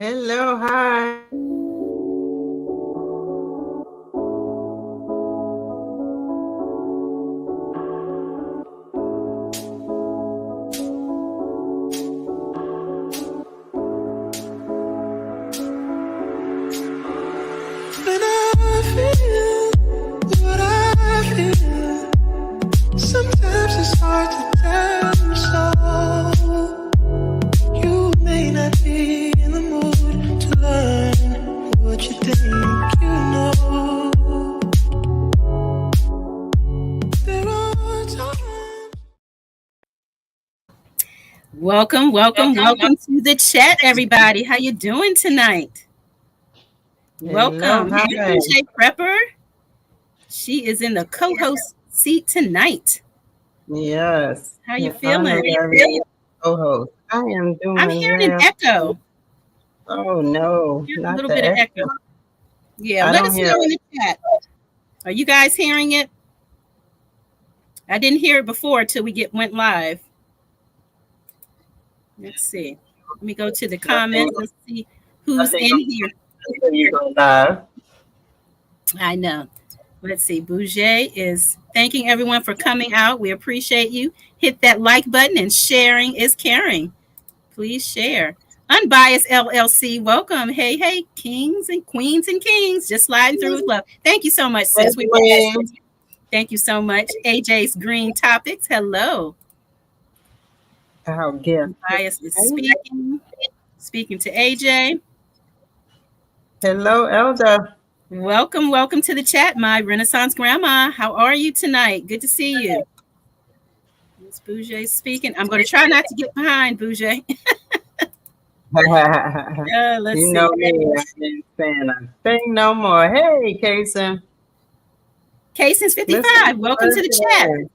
Hello, hi. When I feel what I feel, sometimes it's hard to tell you so. You may not be in the mood to learn what you think you know. There are times. Welcome to the chat, everybody. How you doing tonight? Hello, Welcome. Hey, hi. DJ Prepper. She is in the co-host seat tonight. Yes, How you an feeling? honorary co-host. I am I'm doing hearing an well. echo. Oh no, Here's a not little the bit of echo. echo. Yeah, I let don't us hear know in it. the chat. Are you guys hearing it? I didn't hear it before till we went live. Let's see. Let me go to the Nothing, comments and see who's nothing in here. until you go live. I know. Let's see. Bouger is thanking everyone for coming out. We appreciate you. Hit that like button and sharing is caring. Please share. Unbiased LLC, welcome. Hey, hey, kings and queens and kings, just sliding through with love. Thank you so much, Hey, sis. We Queen. thank you so much. AJ's Green Topics, hello. Our gift. Unbiased is speaking to AJ. Hello, Elder. Welcome to the chat, my Renaissance grandma. How are you tonight? Good to see you. Miss Bouger speaking. I'm going to try not to get behind Bouger. Let's You see. know me. I ain't saying a thing no more. Hey, Kason. Cason's Mr. 55. Welcome to the chat. President.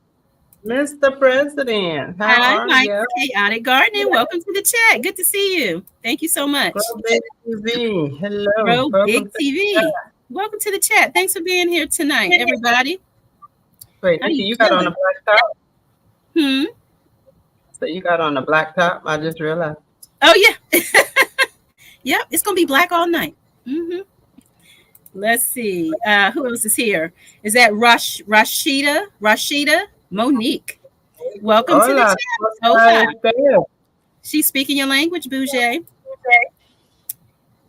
Mr. President, how Hi, are Mike. you? Chaotic Gardening. Welcome to the chat. Good to see you. Thank you so much. Grow Big TV. Hello. Grow Welcome Big to the TV. Welcome to the chat. Thanks for being here tonight, everybody. Wait, How Nikki, you you got on a feeling? black top? Hmm. So you got on a black top? I just realized. Oh yeah. Yep. It's gonna be black all night. Hmm. Let's see. Who else is here? Is that Rashida? Rashida Monique. Welcome to the Hola. chat. Hola. Hola. She's speaking your language, Bouger.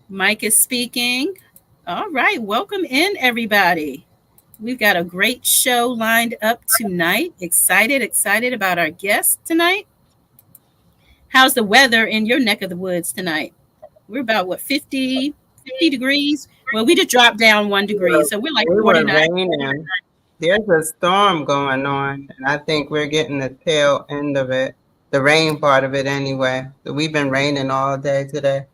Mike is speaking. All right. Welcome in, everybody. We've got a great show lined up tonight. Excited about our guests tonight. How's the weather in your neck of the woods tonight? We're about what 50 degrees. Well, we just dropped down 1 degree, so we're like We were 49. raining. There's a storm going on, and I think we're getting the tail end of it. The rain part of it, anyway. So we've been raining all day today.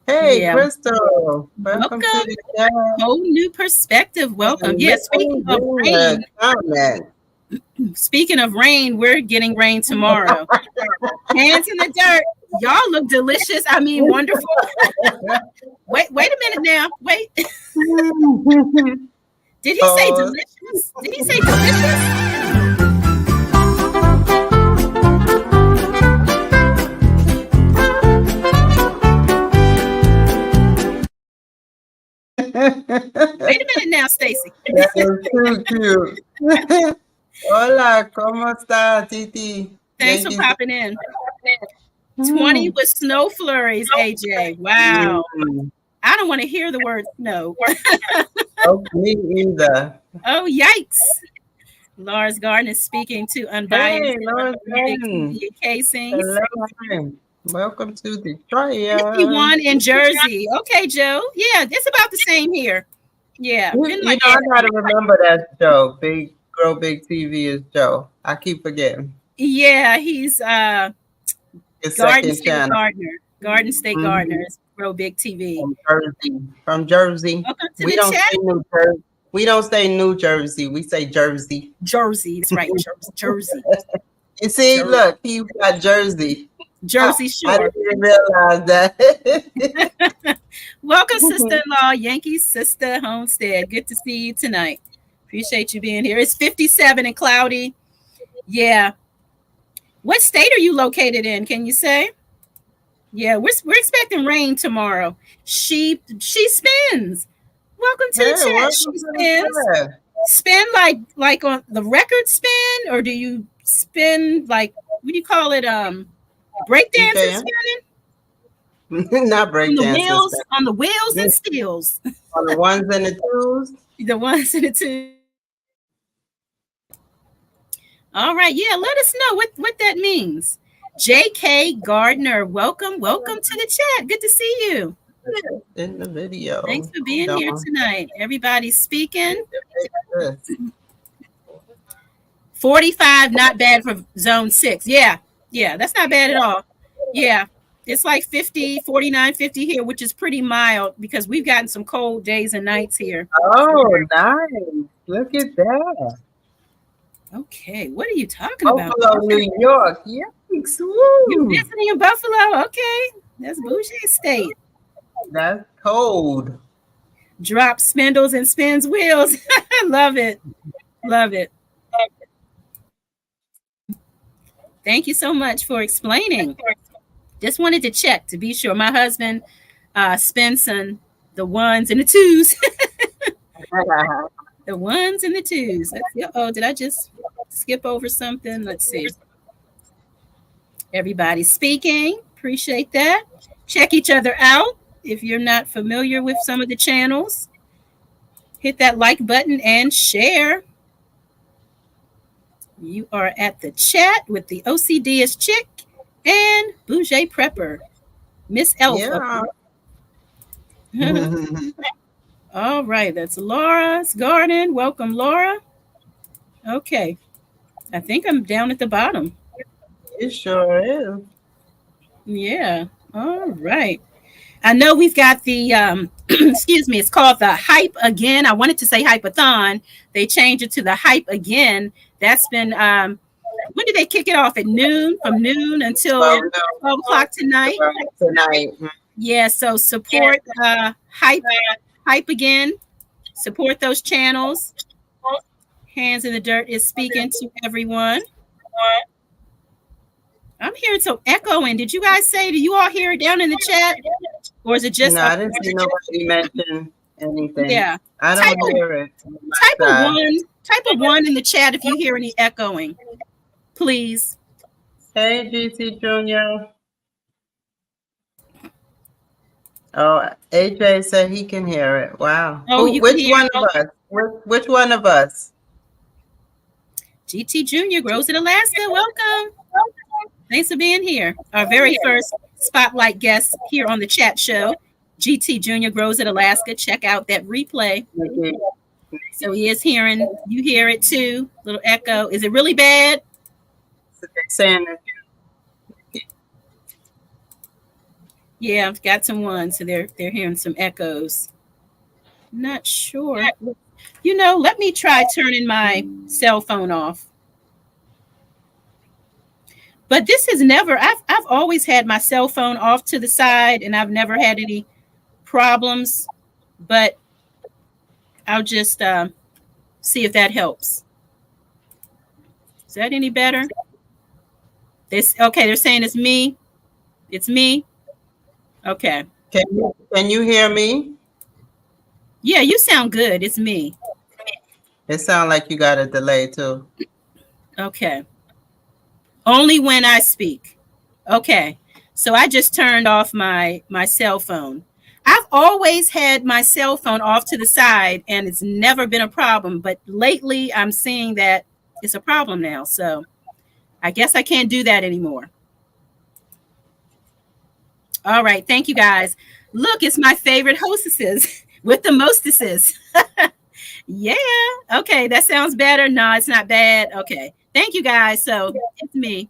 Hey, Yeah. Crystal. Welcome to Welcome. the chat. Whole new perspective. Welcome. And Yeah, leave a comment. speaking of rain, we're getting rain tomorrow. Hands in the dirt. Y'all look delicious. I mean, wonderful. Wait a minute now. Wait. Did he say delicious? Did he say delicious? Wait a minute now, Stacy. That is too cute. Hola, ¿cómo está, Titi? Thanks for popping in. 20 with snow flurries, AJ. Wow. I don't want to hear the word snow. Oh, me either. Oh, yikes. Lars Garden is speaking to Unbiased. Hey, Lord Casings. Hello. Welcome to Detroit. 51 in Jersey. Okay, Joe. Yeah, it's about the same here. Yeah. You know, I gotta remember that Joe. Grow Big TV is Joe. I keep forgetting. Yeah, he's His Garden second State channel. Gardener. Garden State Gardeners. Grow Big TV. From Jersey. Welcome to We the don't chat. say New Jersey. We don't say New Jersey. We say Jersey. Jersey. That's right. Jersey. You see, Jersey. look, he got Jersey. Jersey Shore. I didn't realize that. Welcome, sister-in-law, Yankee Sister Homestead. Good to see you tonight. Appreciate you being here. It's 57 and cloudy. Yeah. What state are you located in? Can you say? Yeah, we're expecting rain tomorrow. She spins. Welcome to the Hey, chat. welcome She to the spins. chat. Spin like on the record spin, or do you spin like what do you call it? Breakdancing DJing? spinning Not breakdancing. on the wheels and steels. On the ones and the twos. The ones and the two. All right, yeah, let us know what that means. J.K. Gardner, welcome to the chat. Good to see you. In the video. Thanks for being here tonight. Everybody's speaking. 45, not bad for zone 6. Yeah, that's not bad at all. Yeah, it's like 50, 49, 50 here, which is pretty mild because we've gotten some cold days and nights here. Oh, nice. Look at that. Okay, what are you talking about? Buffalo, New York. Yikes. Woo. You visiting in Buffalo? Okay, that's Bougie State. That's cold. Drop spindles and spins wheels. Love it. Love it. Thank you so much for explaining. Just wanted to check to be sure. My husband spins on the ones and the twos. The ones and the twos. Oh, did I just skip over something? Let's see. Everybody's speaking. Appreciate that. Check each other out. If you're not familiar with some of the channels, hit that like button and share. You are at the chat with the OCDist chick and Bougie Prepper, Miss Elf. Yeah. All right, that's Laura's Garden. Welcome, Laura. Okay, I think I'm down at the bottom. It sure is. Yeah. All right. I know we've got the excuse me, it's called the Hype Again. I wanted to say Hype-a-thon. They changed it to the Hype Again. That's been when did they kick it off? At noon, from noon until 12 o'clock tonight. Yeah, so support Hype Again. Support those channels. Hands in the Dirt is speaking to everyone. I'm hearing some echoing. Did you guys say, do you all hear it down in the chat? Or is it just? No, I didn't see nobody mention anything. Yeah. I don't hear it. Type of one in the chat if you hear any echoing, please. Hey, GT Junior. Oh, AJ said he can hear it. Wow. Oh, which one of us? Which one of us? GT Junior, Grows in Alaska. Welcome. Thanks for being here. Our very first spotlight guest here on the chat show. GT Junior, Grows in Alaska. Check out that replay. So he is hearing, you hear it too. Little echo. Is it really bad? Saying yeah, I've got some ones, so they're hearing some echoes. Not sure. You know, let me try turning my cell phone off. But this has never, I've always had my cell phone off to the side and I've never had any problems, but I'll just see if that helps. Is that any better? Okay, they're saying it's me. It's me. Okay. Can you hear me? Yeah, you sound good. It's me. It sounds like you got a delay too. Okay. Only when I speak. Okay. So I just turned off my cell phone. I've always had my cell phone off to the side and it's never been a problem. But lately I'm seeing that it's a problem now. So I guess I can't do that anymore. All right. Thank you, guys. Look, it's my favorite hostesses with the mostesses. Yeah. Okay. That sounds better. No, it's not bad. Okay. Thank you, guys. So it's me.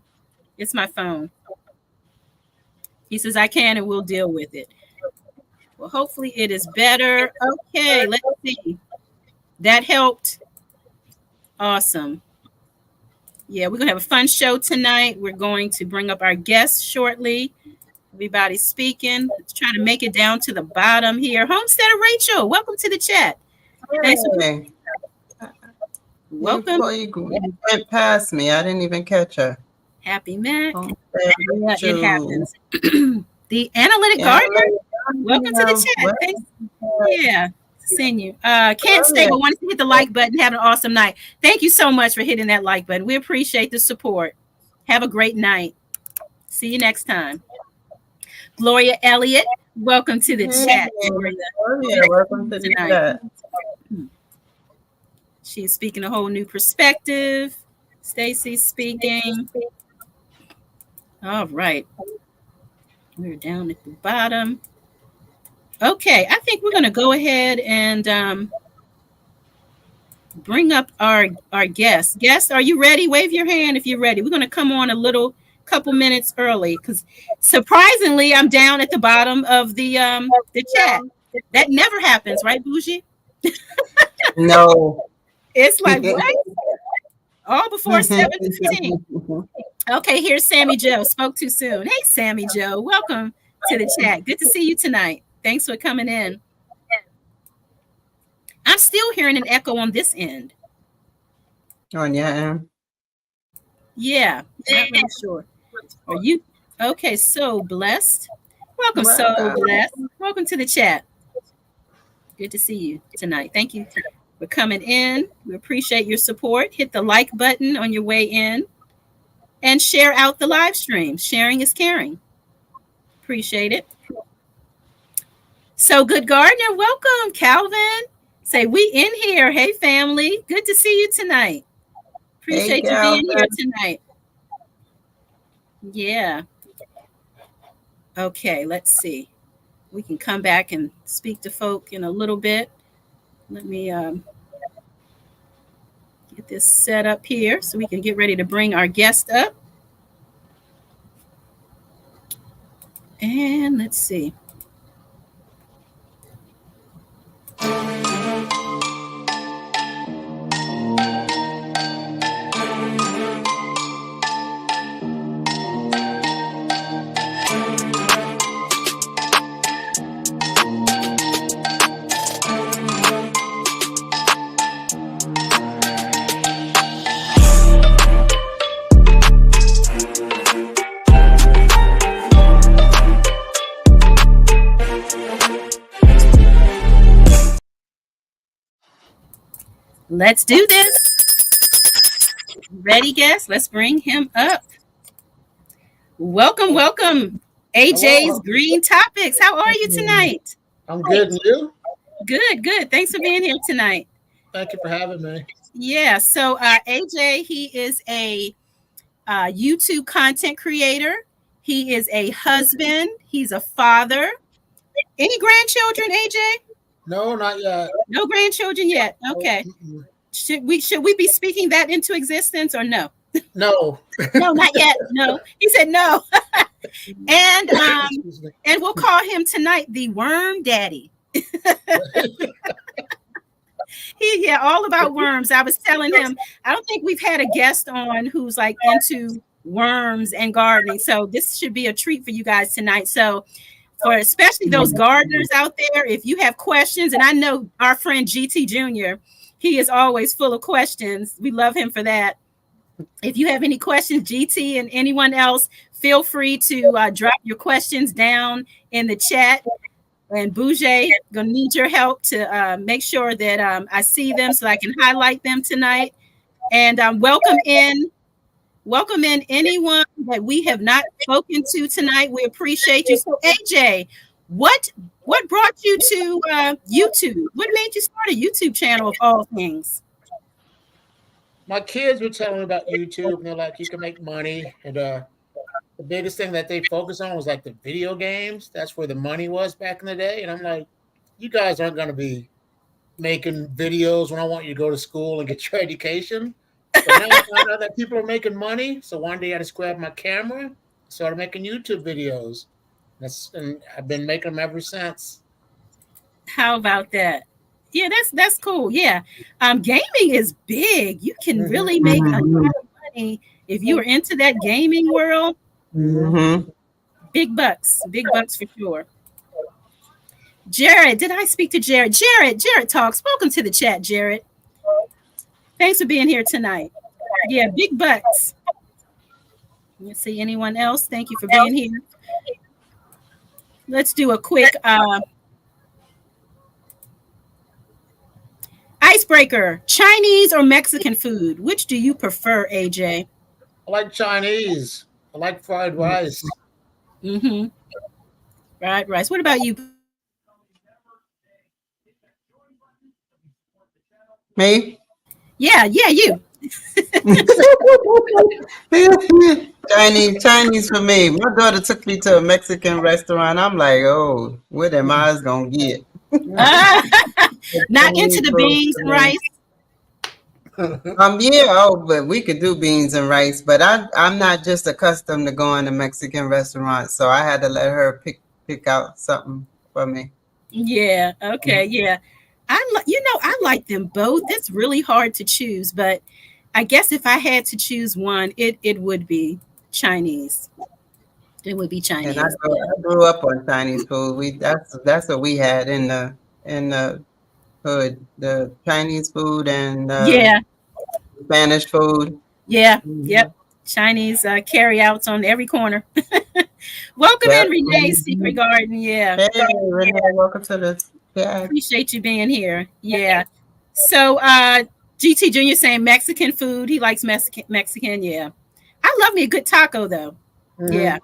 It's my phone. He says I can and we'll deal with it. Well, hopefully it is better. Okay. Let's see. That helped. Awesome. Yeah, we're going to have a fun show tonight. We're going to bring up our guests shortly. Everybody's speaking. Let's try to make it down to the bottom here. Homesteader Rachel, welcome to the chat. Hey. Welcome. You went past me. I didn't even catch her. Happy Mac. Oh, yeah, it happens. The analytic Yeah, gardener. Welcome to the chat. Thanks. Yeah, seeing you. Can't stay, but wanted to hit the like button. Have an awesome night. Thank you so much for hitting that like button. We appreciate the support. Have a great night. See you next time. Gloria Elliott, welcome to the chat. Gloria. Welcome to the chat. She's speaking a whole new perspective. Stacy speaking. All right. We're down at the bottom. Okay, I think we're going to go ahead and bring up our guest. Guest, are you ready? Wave your hand if you're ready. We're going to come on a couple minutes early because surprisingly, I'm down at the bottom of the chat. That never happens, right, Bougie? No. It's like what? All before 7:15. Okay, here's Sammy Joe. Spoke too soon. Hey, Sammy Joe. Welcome to the chat. Good to see you tonight. Thanks for coming in. I'm still hearing an echo on this end. On your end? Yeah, not really sure. Are you okay? So blessed. Welcome, so blessed. Welcome to the chat. Good to see you tonight. Thank you for coming in. We appreciate your support. Hit the like button on your way in and share out the live stream. Sharing is caring. Appreciate it. So good gardener, welcome, Calvin. Say we in here. Hey, family. Good to see you tonight. Appreciate you being here tonight. Yeah. Okay, let's see. We can come back and speak to folk in a little bit. Let me get this set up here so we can get ready to bring our guest up. And let's see. Let's do this. Ready, guest? Let's bring him up. Welcome, welcome. AJ's Hello. Green Topics. How are you tonight? I'm good, and you? Good, good. Thanks for being here tonight. Thank you for having me. Yeah, so AJ, he is a YouTube content creator. He is a husband. He's a father. Any grandchildren, AJ? No, not yet. No grandchildren yet. Okay. Should we be speaking that into existence or no? No. No, not yet. No. He said no. And we'll call him tonight the Worm Daddy. Yeah, all about worms. I was telling him, I don't think we've had a guest on who's like into worms and gardening. So this should be a treat for you guys tonight. So for especially those gardeners out there, if you have questions, and I know our friend GT Jr., he is always full of questions. We love him for that. If you have any questions, GT and anyone else, feel free to drop your questions down in the chat. And Bougie, gonna need your help to make sure that I see them so I can highlight them tonight. And welcome in anyone that we have not spoken to tonight. We appreciate you. So AJ, what brought you to YouTube? What made you start a YouTube channel of all things? My kids were telling me about YouTube, and they're like, you can make money. And the biggest thing that they focused on was like the video games. That's where the money was back in the day. And I'm like, you guys aren't going to be making videos when I want you to go to school and get your education. But now I found out that people are making money. So one day I just grabbed my camera, started making YouTube videos. And I've been making them ever since. How about that? Yeah, that's cool. Yeah. Gaming is big. You can really make a lot of money if you are into that gaming world. Mm-hmm. Big bucks for sure. Jared, did I speak to Jared? Jared talks. Welcome to the chat, Jared. Thanks for being here tonight. Yeah, big bucks. Let's see anyone else. Thank you for being here. let's do a quick icebreaker. Chinese or Mexican food? Which do you prefer, AJ? I like Chinese. I like fried rice. Mm-hmm. Fried rice. What about you? Me? Yeah, you. Chinese for me. My daughter took me to a Mexican restaurant. I'm like, oh, what am I gonna get? Not into Chinese the food beans for and me. rice. Yeah, oh, but we could do beans and rice. But I'm not just accustomed to going to Mexican restaurants, so I had to let her pick out something for me. Yeah. Okay. Yeah. I like them both. It's really hard to choose, but I guess if I had to choose one, it would be Chinese. It would be And Chinese. I grew up on Chinese food. That's what we had in the hood. The Chinese food and Yeah. Spanish food. Yeah. Mhm. Yep. Chinese carry outs on every corner. Welcome in, Yep. Renee Secret Mhm. Garden. Yeah. Hey, Renee, welcome to the chat. Appreciate you being here. Yeah. So GT Junior saying Mexican food. He likes Mexican. Yeah. I love me a good taco though. Yeah.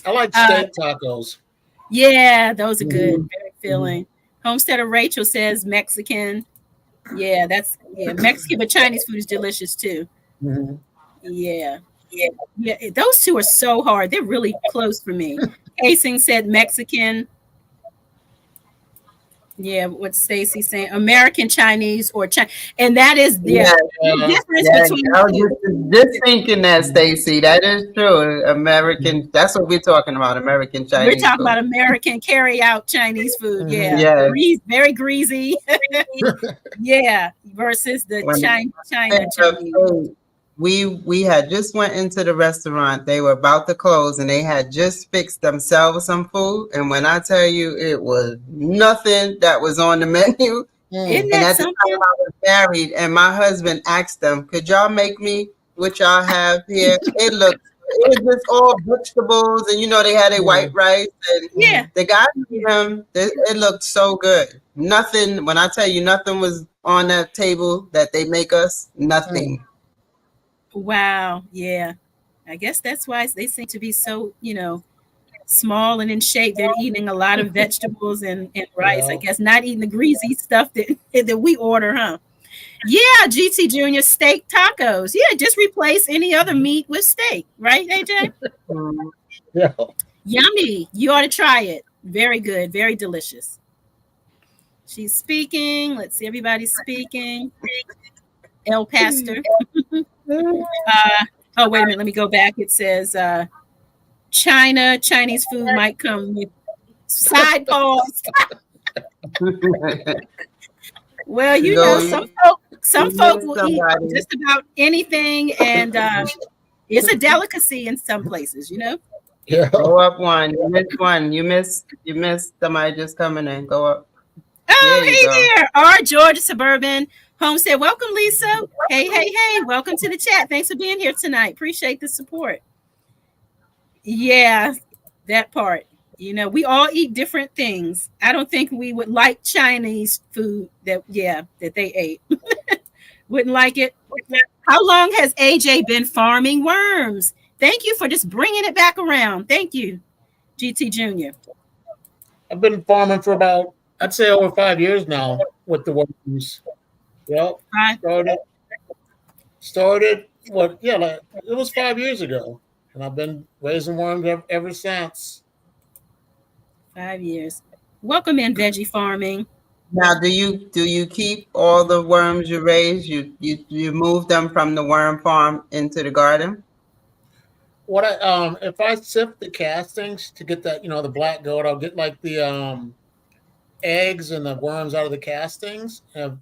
I like Uh, steak tacos. yeah, those are good. Mhm. Very filling. Homesteader Rachel says Mexican. Yeah, Mexican, but Chinese food is delicious too. Mm-hmm. Yeah. Yeah. Those two are so hard. They're really close for me. Casing said Mexican. Yeah, what Stacy saying, American Chinese or China, and that is the Yeah, difference yeah. between I the was two. just thinking that, Stacy. That is true. American. That's what we're talking about. American We're Chinese talking about food. American carry out Chinese food. Mm-hmm. Yeah, Yeah. very greasy. Yeah, versus the When China Chinese. we had just went into the restaurant. They were about to close, and they had just fixed themselves some food. And when I tell you, it was nothing that was on the menu. Isn't And that at the time something? I was married, and my husband asked them, "Could y'all make me what y'all have here?" It was just all vegetables, and they had a white rice, and Yeah. the guy made them. It looked so good. Nothing. When I tell you, nothing was on that table that they make us. Nothing. Wow. Yeah. I guess that's why they seem to be so, small and in shape. They're eating a lot of vegetables and rice. I Yeah. guess not eating the greasy stuff that we order, huh? Yeah, GT Junior steak tacos. Yeah, just replace any other meat with steak, right, AJ? Mm. Yeah. Yummy. You ought to try it. Very good. Very delicious. She's speaking. Let's see. Everybody's speaking. El Pastor. Oh, wait a minute. Let me go back. It says Chinese food might come with side paws. Well, some folk will eat just about anything, and it's a delicacy in some places, Yeah. Go up one. You missed one. You missed somebody just coming in. Go up. Oh, There you hey go. there. Our Georgia Suburban Homestead. Welcome, Lisa. Hey. Welcome to the chat. Thanks for being here tonight. Appreciate the support. Yeah, that part. We all eat different things. I don't think we would like Chinese food that they ate. Wouldn't like it. How long has AJ been farming worms? Thank you for just bringing it back around. Thank you, GT Junior. I've been farming for about, I'd say, over 5 years now with the worms. Yep. Right. Started what? Yeah, it was 5 years ago, and I've been raising worms ever since. 5 years. Welcome in veggie farming. Now, do you keep all the worms you raise? You move them from the worm farm into the garden? What if I sift the castings to get that, the black gold, I'll get like the eggs and the worms out of the castings. And if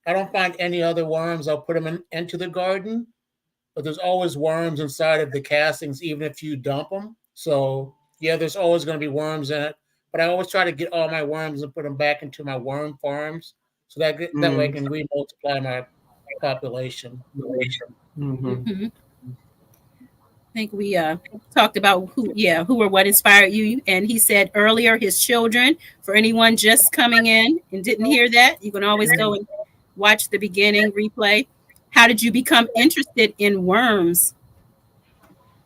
I don't find any other worms, I'll put them into the garden. But there's always worms inside of the castings, even if you dump them. So yeah, there's always going to be worms in it. But I always try to get all my worms and put them back into my worm farms, so that way I can remultiply my population. Mm-hmm. Mm-hmm. think we talked about who or what inspired you. And he said earlier his children. For anyone just coming in and didn't hear that, you can always go and watch the beginning replay. How did you become interested in worms?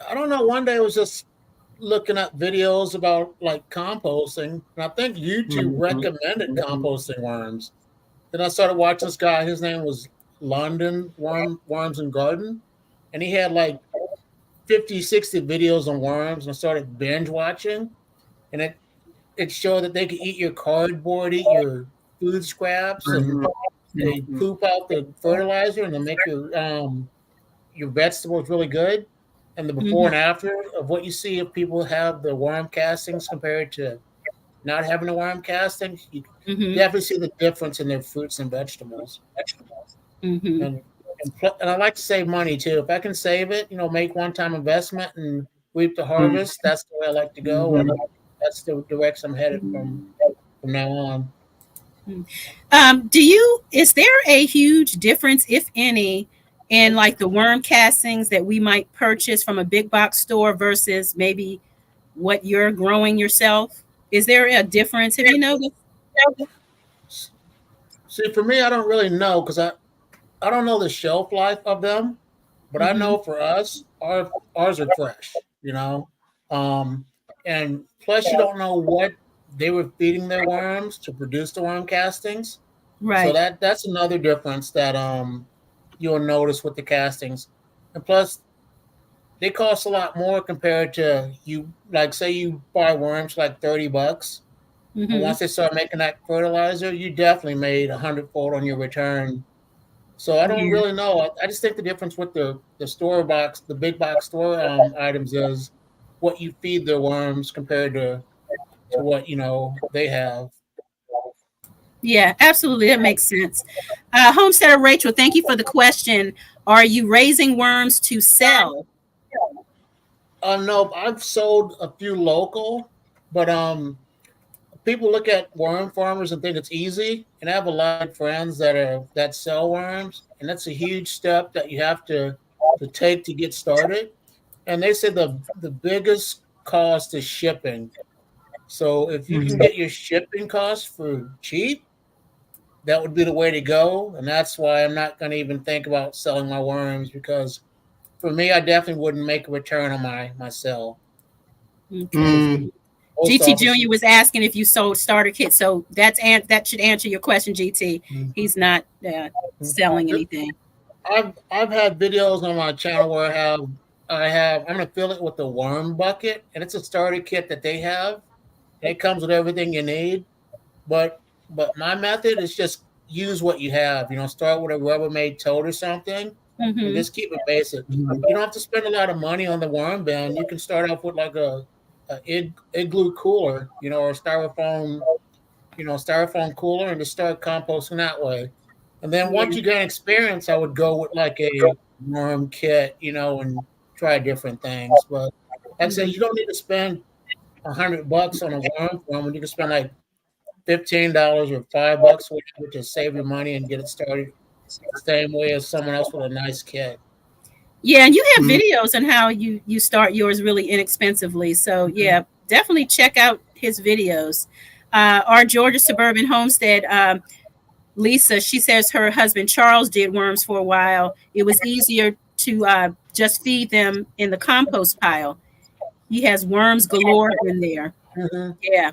I don't know. One day I was just looking at videos about like composting, and I think YouTube recommended composting worms. Then I started watching this guy. His name was London Worms and Garden, and he had like 50, 60 videos on worms, and I started binge watching, and it showed that they could eat your cardboard, eat your food scraps, and they poop out the fertilizer, and they make your vegetables really good. And the before and after of what you see if people have the worm castings compared to not having the worm castings, you definitely see the difference in their fruits and vegetables. And I like to save money too. If I can save it, make one-time investment and reap the harvest, that's the way I like to go, and that's the direction I'm headed from now on. Is there a huge difference, if any, in like the worm castings that we might purchase from a big box store versus maybe what you're growing yourself? Is there a difference? Have you noticed? See, for me, I don't really know because I don't know the shelf life of them, but I know for us, ours are fresh, and plus you don't know what they were feeding their worms to produce the worm castings. Right. So that's another difference that you'll notice with the castings. And plus they cost a lot more compared to say you buy worms for like $30. And once they start making that fertilizer, you definitely made 100-fold on your return. So I don't really know. I just think the difference with the store box, the big box store items is what you feed their worms compared to what they have. Yeah, absolutely. That makes sense. Homesteader Rachel, thank you for the question. Are you raising worms to sell? No, I've sold a few local, but people look at worm farmers and think it's easy. And I have a lot of friends that sell worms, and that's a huge step that you have to take to get started. And they say the biggest cost is shipping. So if you can get your shipping costs for cheap, that would be the way to go. And that's why I'm not going to even think about selling my worms, because for me, I definitely wouldn't make a return on my sell. Okay. GT Jr. was asking if you sold starter kits, so that should answer your question, GT. He's not selling anything. I've had videos on my channel where I'm gonna fill it with the worm bucket, and it's a starter kit that they have. It comes with everything you need, but my method is just use what you have. Start with a Rubbermaid tote or something, and just keep it basic. You don't have to spend a lot of money on the worm bin. You can start off with like a igloo cooler, or styrofoam cooler, and just start composting that way. And then once you gain experience, I would go with like a worm kit, and try different things. But like I said, you don't need to spend $100 on a worm farm when you can spend like $15 or $5, whatever, to save your money and get it started the same way as someone else with a nice kit. Yeah, and you have videos on how you start yours really inexpensively. So yeah, definitely check out his videos. Our Georgia Suburban Homestead, Lisa, she says her husband Charles did worms for a while. It was easier to just feed them in the compost pile. He has worms galore in there. Yeah.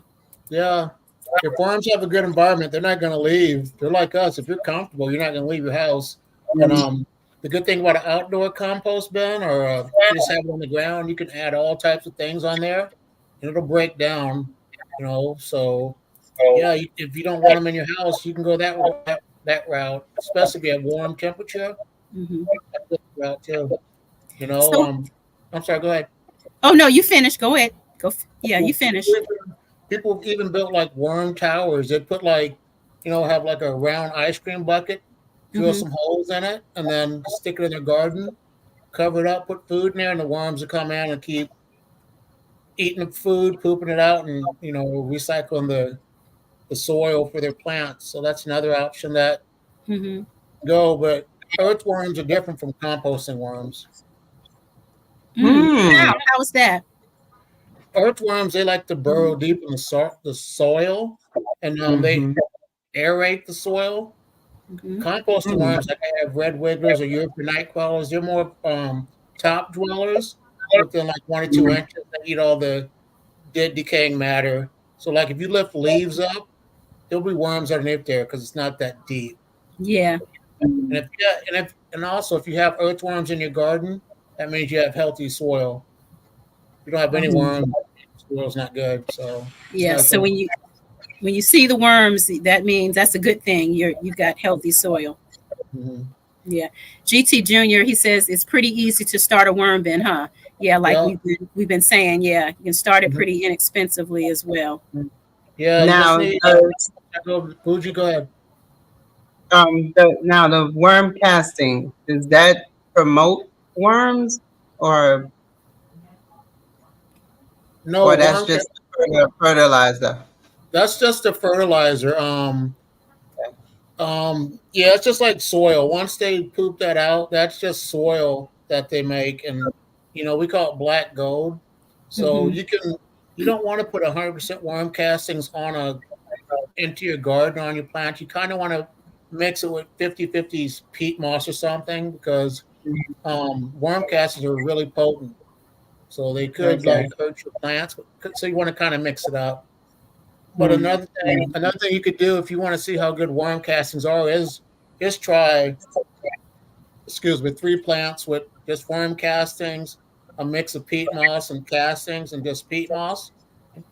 If worms have a good environment, they're not going to leave. They're like us. If you're comfortable, you're not going to leave your house. And the good thing about an outdoor compost bin, or just have it on the ground, you can add all types of things on there, and it'll break down. So yeah, if you don't want them in your house, you can go that route, especially if you have warm temperature. That's a good route too. I'm sorry. Go ahead. Oh no, you finish. Go ahead. Yeah, you finish. People even built like worm towers. They put have like a round ice cream bucket, drill some holes in it, and then stick it in their garden, cover it up, put food in there, and the worms will come in and keep eating the food, pooping it out, and recycling the soil for their plants. So that's another option that go. But earthworms are different from composting worms. How's that? Earthworms, they like to burrow deep in the soil, and they Mhm. aerate the soil. Mhm. Composting Mm. worms, like I have red wigglers or European night crawlers, they're more top dwellers within like 1 or 2 inches. They eat all the dead decaying matter. So like if you lift leaves up, there'll be worms underneath there because it's not that deep. Yeah. And if yeah, and also if you have earthworms in your garden, that means you have healthy soil. If you don't have any worms, soil's not good. So it's Yeah. another So thing. when you see the worms, that means that's a good thing. You've got healthy soil. Mhm. Yeah. GT Junior, he says it's pretty easy to start a worm bin, huh? Yeah, like Yeah. we've been saying, yeah, you can start it Mhm. pretty inexpensively as well. Yeah, you just Now, need Fuji, go ahead. the worm casting, does that promote worms, or No, that's just fertilizer? that's just a fertilizer. Yeah, it's just like soil. Once they poop that out, that's just soil that they make, and we call it black gold. So Hmm. you don't want to put 100% worm castings into your garden on your plant. You kind of want to mix it with 50/50 peat moss or something because worm castings are really potent. So they could Okay. like hurt your plants. So you want to kind of mix it up. But Hmm. another thing you could do if you want to see how good worm castings are is try, excuse me, 3 plants with just worm castings, a mix of peat moss and castings, and just peat moss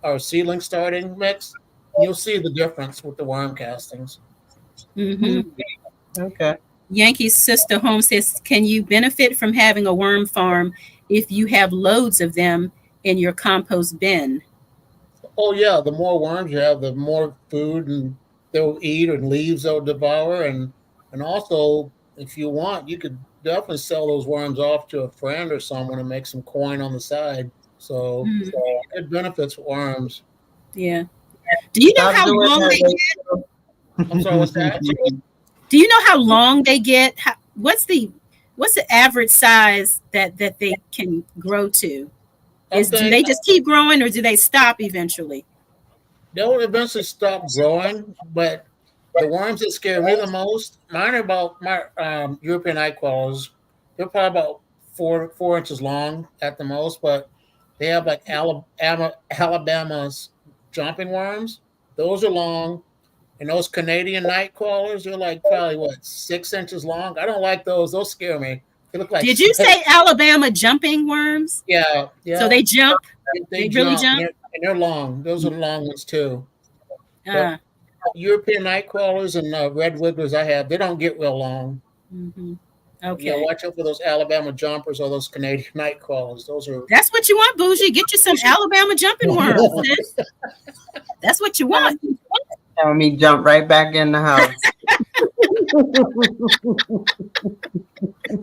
or seedling starting mix. And you'll see the difference with the worm castings. Hmm. Okay. Yankee's sister home says, can you benefit from having a worm farm if you have loads of them in your compost bin? Oh yeah, the more worms you have, the more food and they'll eat and leaves they'll devour, and also if you want, you could definitely sell those worms off to a friend or someone and make some coin on the side. So Mm, good benefits with worms. yeah. Do you know Stop how doing long they that. I'm sorry, what's that? do you know how long they get? What's the average size that they can grow to? I Do think they just keep growing or do they stop eventually? they'll eventually stop growing, but the worms that scare me the most, mine are about my European night crawlers. They're probably about 4 inches long at the most, but they have like Alabama's jumping worms. Those are long, and those Canadian night crawlers are like probably what 6 inches long. I don't like those; those scare me. They look like Did you snakes. say Alabama jumping worms? Yeah, So yeah. they jump? They They really jump, jump? and they're long. Those are the long ones too. But Uh, European night crawlers and red wigglers I have, they don't get real long. hmm. Yeah, Okay. watch out for those Alabama jumpers or those Canadian night crawlers. Those are. That's what you want, Bougie. Get you some Alabama jumping worms, sis. That's what you want. Having me jump right back in the house.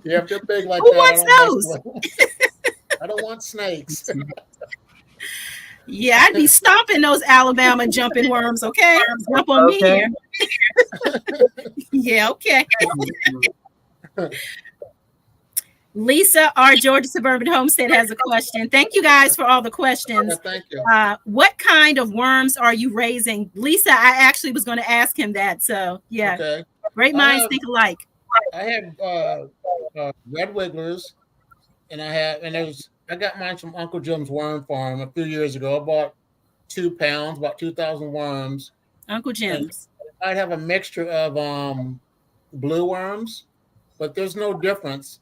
Yeah, if they're big like Who that, I wants don't mess those? with them. I don't want snakes. Yeah, I'd be stomping those Alabama jumping worms, okay? Jump on me Okay. here. Yeah, okay. Lisa, our Georgia Suburban Homestead, has a question. Thank you guys for all the Yeah, questions. thank you. What kind of worms are you raising? Lisa, I actually was going to ask him that. So, yeah, Okay, great I minds have think alike. I have red wigglers, and I got mine from Uncle Jim's Worm Farm a few years ago. I bought 2 pounds, about 2,000 worms, Uncle and Jim's. I'd have a mixture of blue worms, but there's no difference.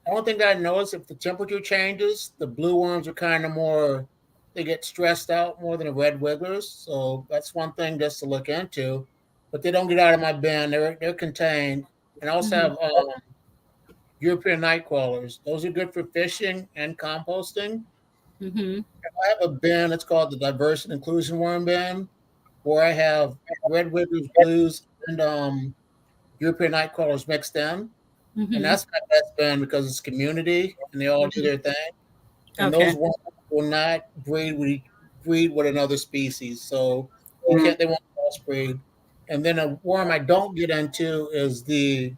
The only thing that I notice if the temperature changes, the blue worms are kind of more, they get stressed out more than the red wigglers. So that's one thing just to look into. But they don't get out of my bin; they're contained. And I also Hmm. have European night crawlers. Those are good for fishing and composting. Hmm. I have a bin. It's called the Diverse and Inclusion Worm Bin, where I have red wigglers, blues, and European night crawlers mixed in. And Hmm. that's my best band because it's community and they all do their thing. And those Okay. worms will not breed with another species. So you can't they won't crossbreed. And then a worm I don't get into is the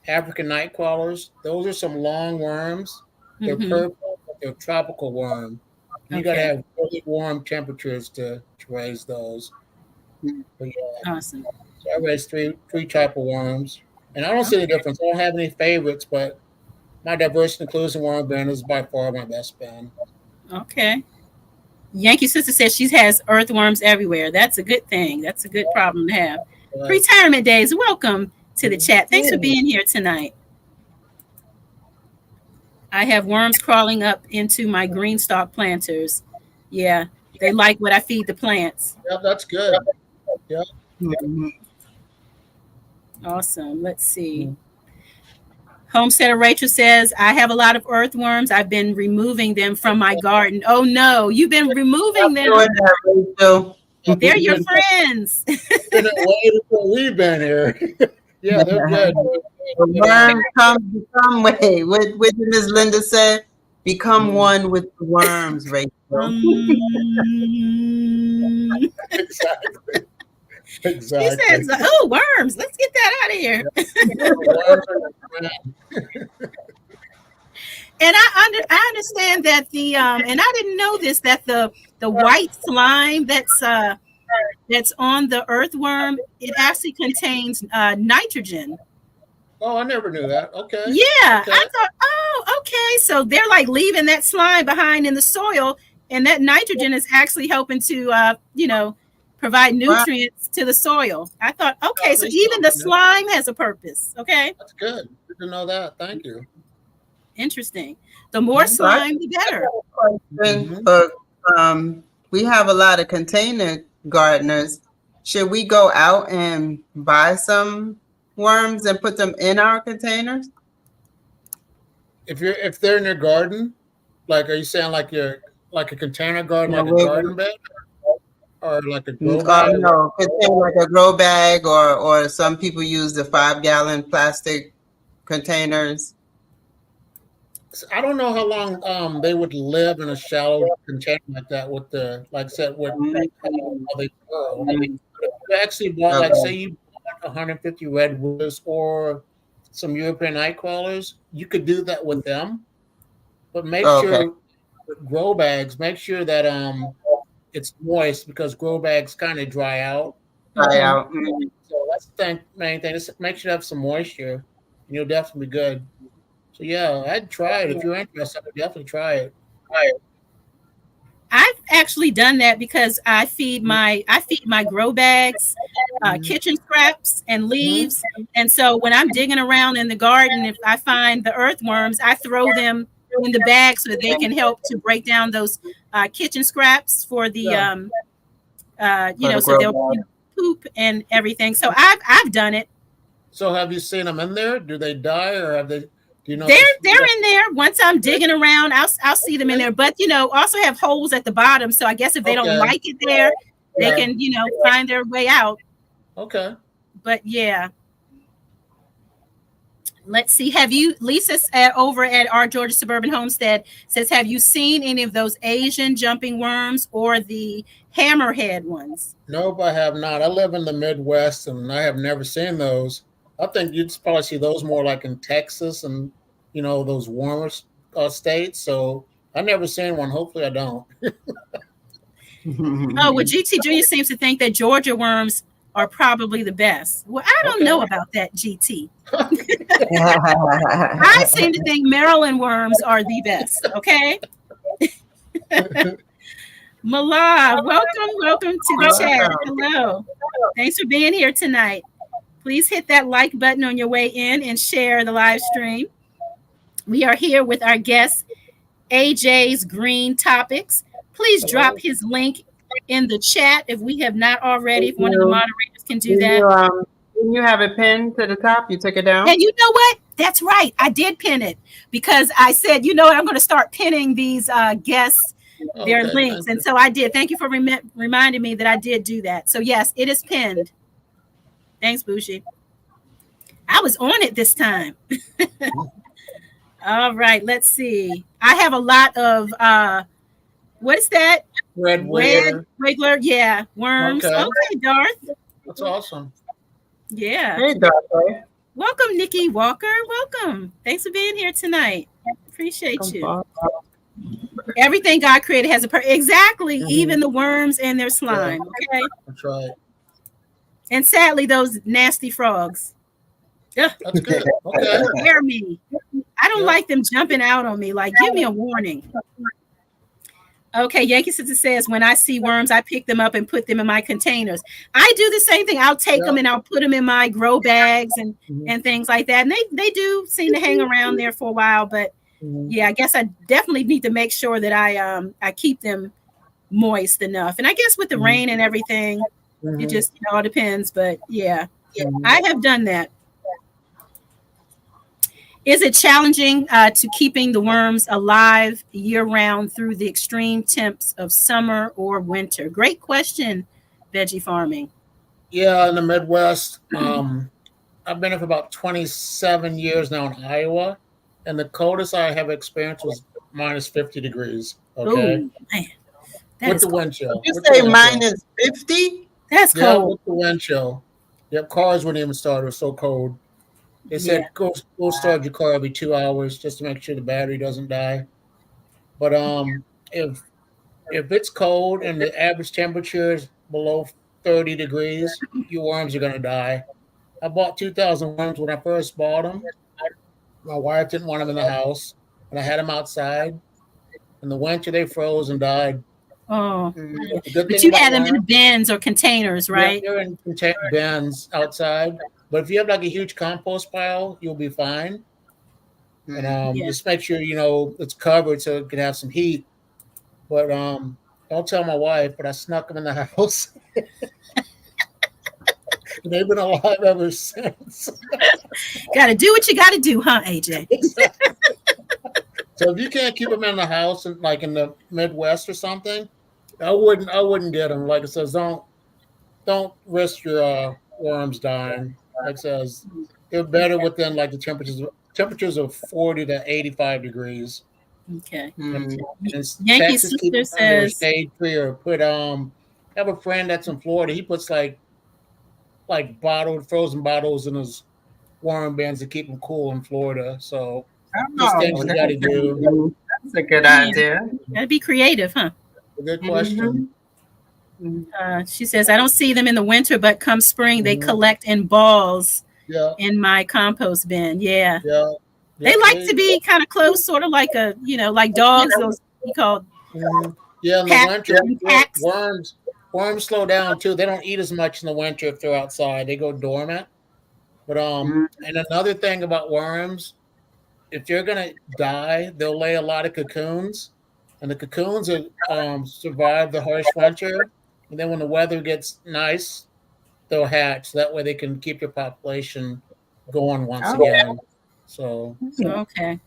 African night crawlers. Those are some long worms. They're Hmm. purple, they're tropical worm. You got to Okay. have really warm temperatures to raise those. But yeah, Awesome. so I raised three type of worms, and I don't see the difference. I don't have any favorites, but my diverse and inclusion worm bin is by far my best bin. Okay. Yankee Sister says she has earthworms everywhere. That's a good thing. That's a good problem to have. But Retirement Days, welcome to the chat. Thanks for being here tonight. I have worms crawling up into my green stalk planters. Yeah, they like what I feed the plants. yeah, that's good. Mhm. Awesome. Let's see. Homesteader Rachel says, I have a lot of earthworms. I've been removing them from my garden. Oh no, you've been removing them. Doing that, Rachel. They're your friends. Been way before we've been here. Yeah, they're good. The worms become way. What did Ms. Linda say? Become one with the worms, Rachel. Exactly. She Exactly. says, oh, worms. Let's get that out of here. And I understand that and I didn't know this, that the white slime that's on the earthworm, it actually contains nitrogen. Oh, I never knew that. Okay. Yeah, Okay. I thought, oh, okay. So they're like leaving that slime behind in the soil, and that nitrogen is actually helping to provide nutrients to the soil. I thought, okay, so even the slime has a purpose. Okay, That's good. Good to know that. Thank you. interesting. The more slime, the better. But we have a lot of container gardeners. Should we go out and buy some worms and put them in our containers? If they're in your garden, like, are you saying like a container garden, Yeah, like a garden bed, or like a grow No, bag? contain like a grow bag, or some people use the 5-gallon plastic containers. I don't know how long they would live in a shallow container like that with the, like I said, with how they grow. If you actually bought, like, say you bought 150 redwoods or some European night crawlers, you could do that with them. But make sure with grow bags, make sure that it's moist, because grow bags kind of dry out. Try out. So that's the main thing. Just make sure you have some moisture, and you'll definitely be good. So yeah, I'd try it. If you're interested, I'd definitely try it. I've actually done that because I feed my grow bags, kitchen scraps and leaves. And so when I'm digging around in the garden, if I find the earthworms, I throw them in the bag so that they can help to break down those kitchen scraps for the so they'll poop and everything. So I've done it. So have you seen them in there? Do they die, or have they? Do you know? They're in there. Once I'm digging around, I'll see them in there. But also have holes at the bottom. So I guess if they don't like it there, they can find their way out. Okay. But yeah. Let's see. Have you, Lisa over at our Georgia Suburban Homestead says, have you seen any of those Asian jumping worms or the hammerhead ones? Nope, I have not. I live in the Midwest, and I have never seen those. I think you'd probably see those more like in Texas and those warmer states. So I've never seen one. Hopefully, I don't. Oh, well, GT Junior seems to think that Georgia worms are probably the best. Well, I don't know about that, GT. I seem to think Maryland worms are the best. Okay. Mala, welcome to the chat. Hello. Thanks for being here tonight. Please hit that like button on your way in and share the live stream. We are here with our guest, AJ's Green Topics. Please drop his link in the chat if we have not already. If one of the moderators can do that. Didn't you have it pinned to the top? You took it down? And you know what? That's right. I did pin it because I said, I'm going to start pinning these guests, their links. And so I did. Thank you for reminding me that I did do that. So yes, it is pinned. Thanks, Bushi. I was on it this time. All right, let's see. I have a lot of what is that? Red regular, yeah, worms. Okay, Darth. That's awesome. Yeah. Hey, Darth. Welcome, Nikki Walker. Welcome. Thanks for being here tonight. Appreciate you. Everything God created has a exactly, Mhm. even the worms and their slime. Okay. That's right. And sadly, those nasty frogs. Ugh, That's good. Okay. scare me. I don't Yep. like them jumping out on me. Like, give me a warning. Okay, Yankee Sister says, when I see worms, I pick them up and put them in my containers. I do the same thing. I'll take them and I'll put them in my grow bags and things like that. And they do seem to hang around there for a while. But yeah, I guess I definitely need to make sure that I keep them moist enough. And I guess with the rain and everything, it just all depends. But yeah, I have done that. Is it challenging to keeping the worms alive year-round through the extreme temps of summer or winter? Great question, Veggie Farming. Yeah, in the Midwest. I've been here for about 27 years now in Iowa, and the coldest I have experienced was minus 50 degrees. Okay, Ooh, man, that with is the cold. wind chill. You With the say wind chill. minus 50? That's Yeah, cold. with the wind chill. Yep, cars wouldn't even start. It was so cold. They said go start your car every 2 hours just to make sure the battery doesn't die. But if it's cold and the average temperature is below 30 degrees, your worms are gonna die. I bought 2,000 worms when I first bought them. My wife didn't want them in the house, and I had them outside. In the winter, they froze and died. Oh, The good but thing you about had them in worms, bins or containers, right? they're in bins outside. But if you have like a huge compost pile, you'll be fine. And Yeah. just make sure it's covered so it can have some heat. But don't tell my wife, but I snuck them in the house. And they've been alive ever since. Got to do what you got to do, huh, AJ? So if you can't keep them in the house, like in the Midwest or something, I wouldn't get them. Like it says, don't risk your worms dying. Like it says, they're better within like the temperatures of 40 to 85 degrees. Okay. And Yankee Texas, Sister keep them says, shade tree or put I have a friend that's in Florida. He puts like frozen bottles in his worm bins to keep them cool in Florida. So just things you got to do. That's a good idea. Gotta be creative, huh? A good question. She says, I don't see them in the winter, but come spring, they collect in balls in my compost bin. Yeah. They like to be kind of close, sort of like like dogs, those we call Yeah, in packs, the winter, packs. worms slow down too. They don't eat as much in the winter if they're outside. They go dormant. But and another thing about worms, if they're gonna die, they'll lay a lot of cocoons, and the cocoons are survive the harsh winter. And then when the weather gets nice, they'll hatch. That way they can keep their population going once again. So Okay.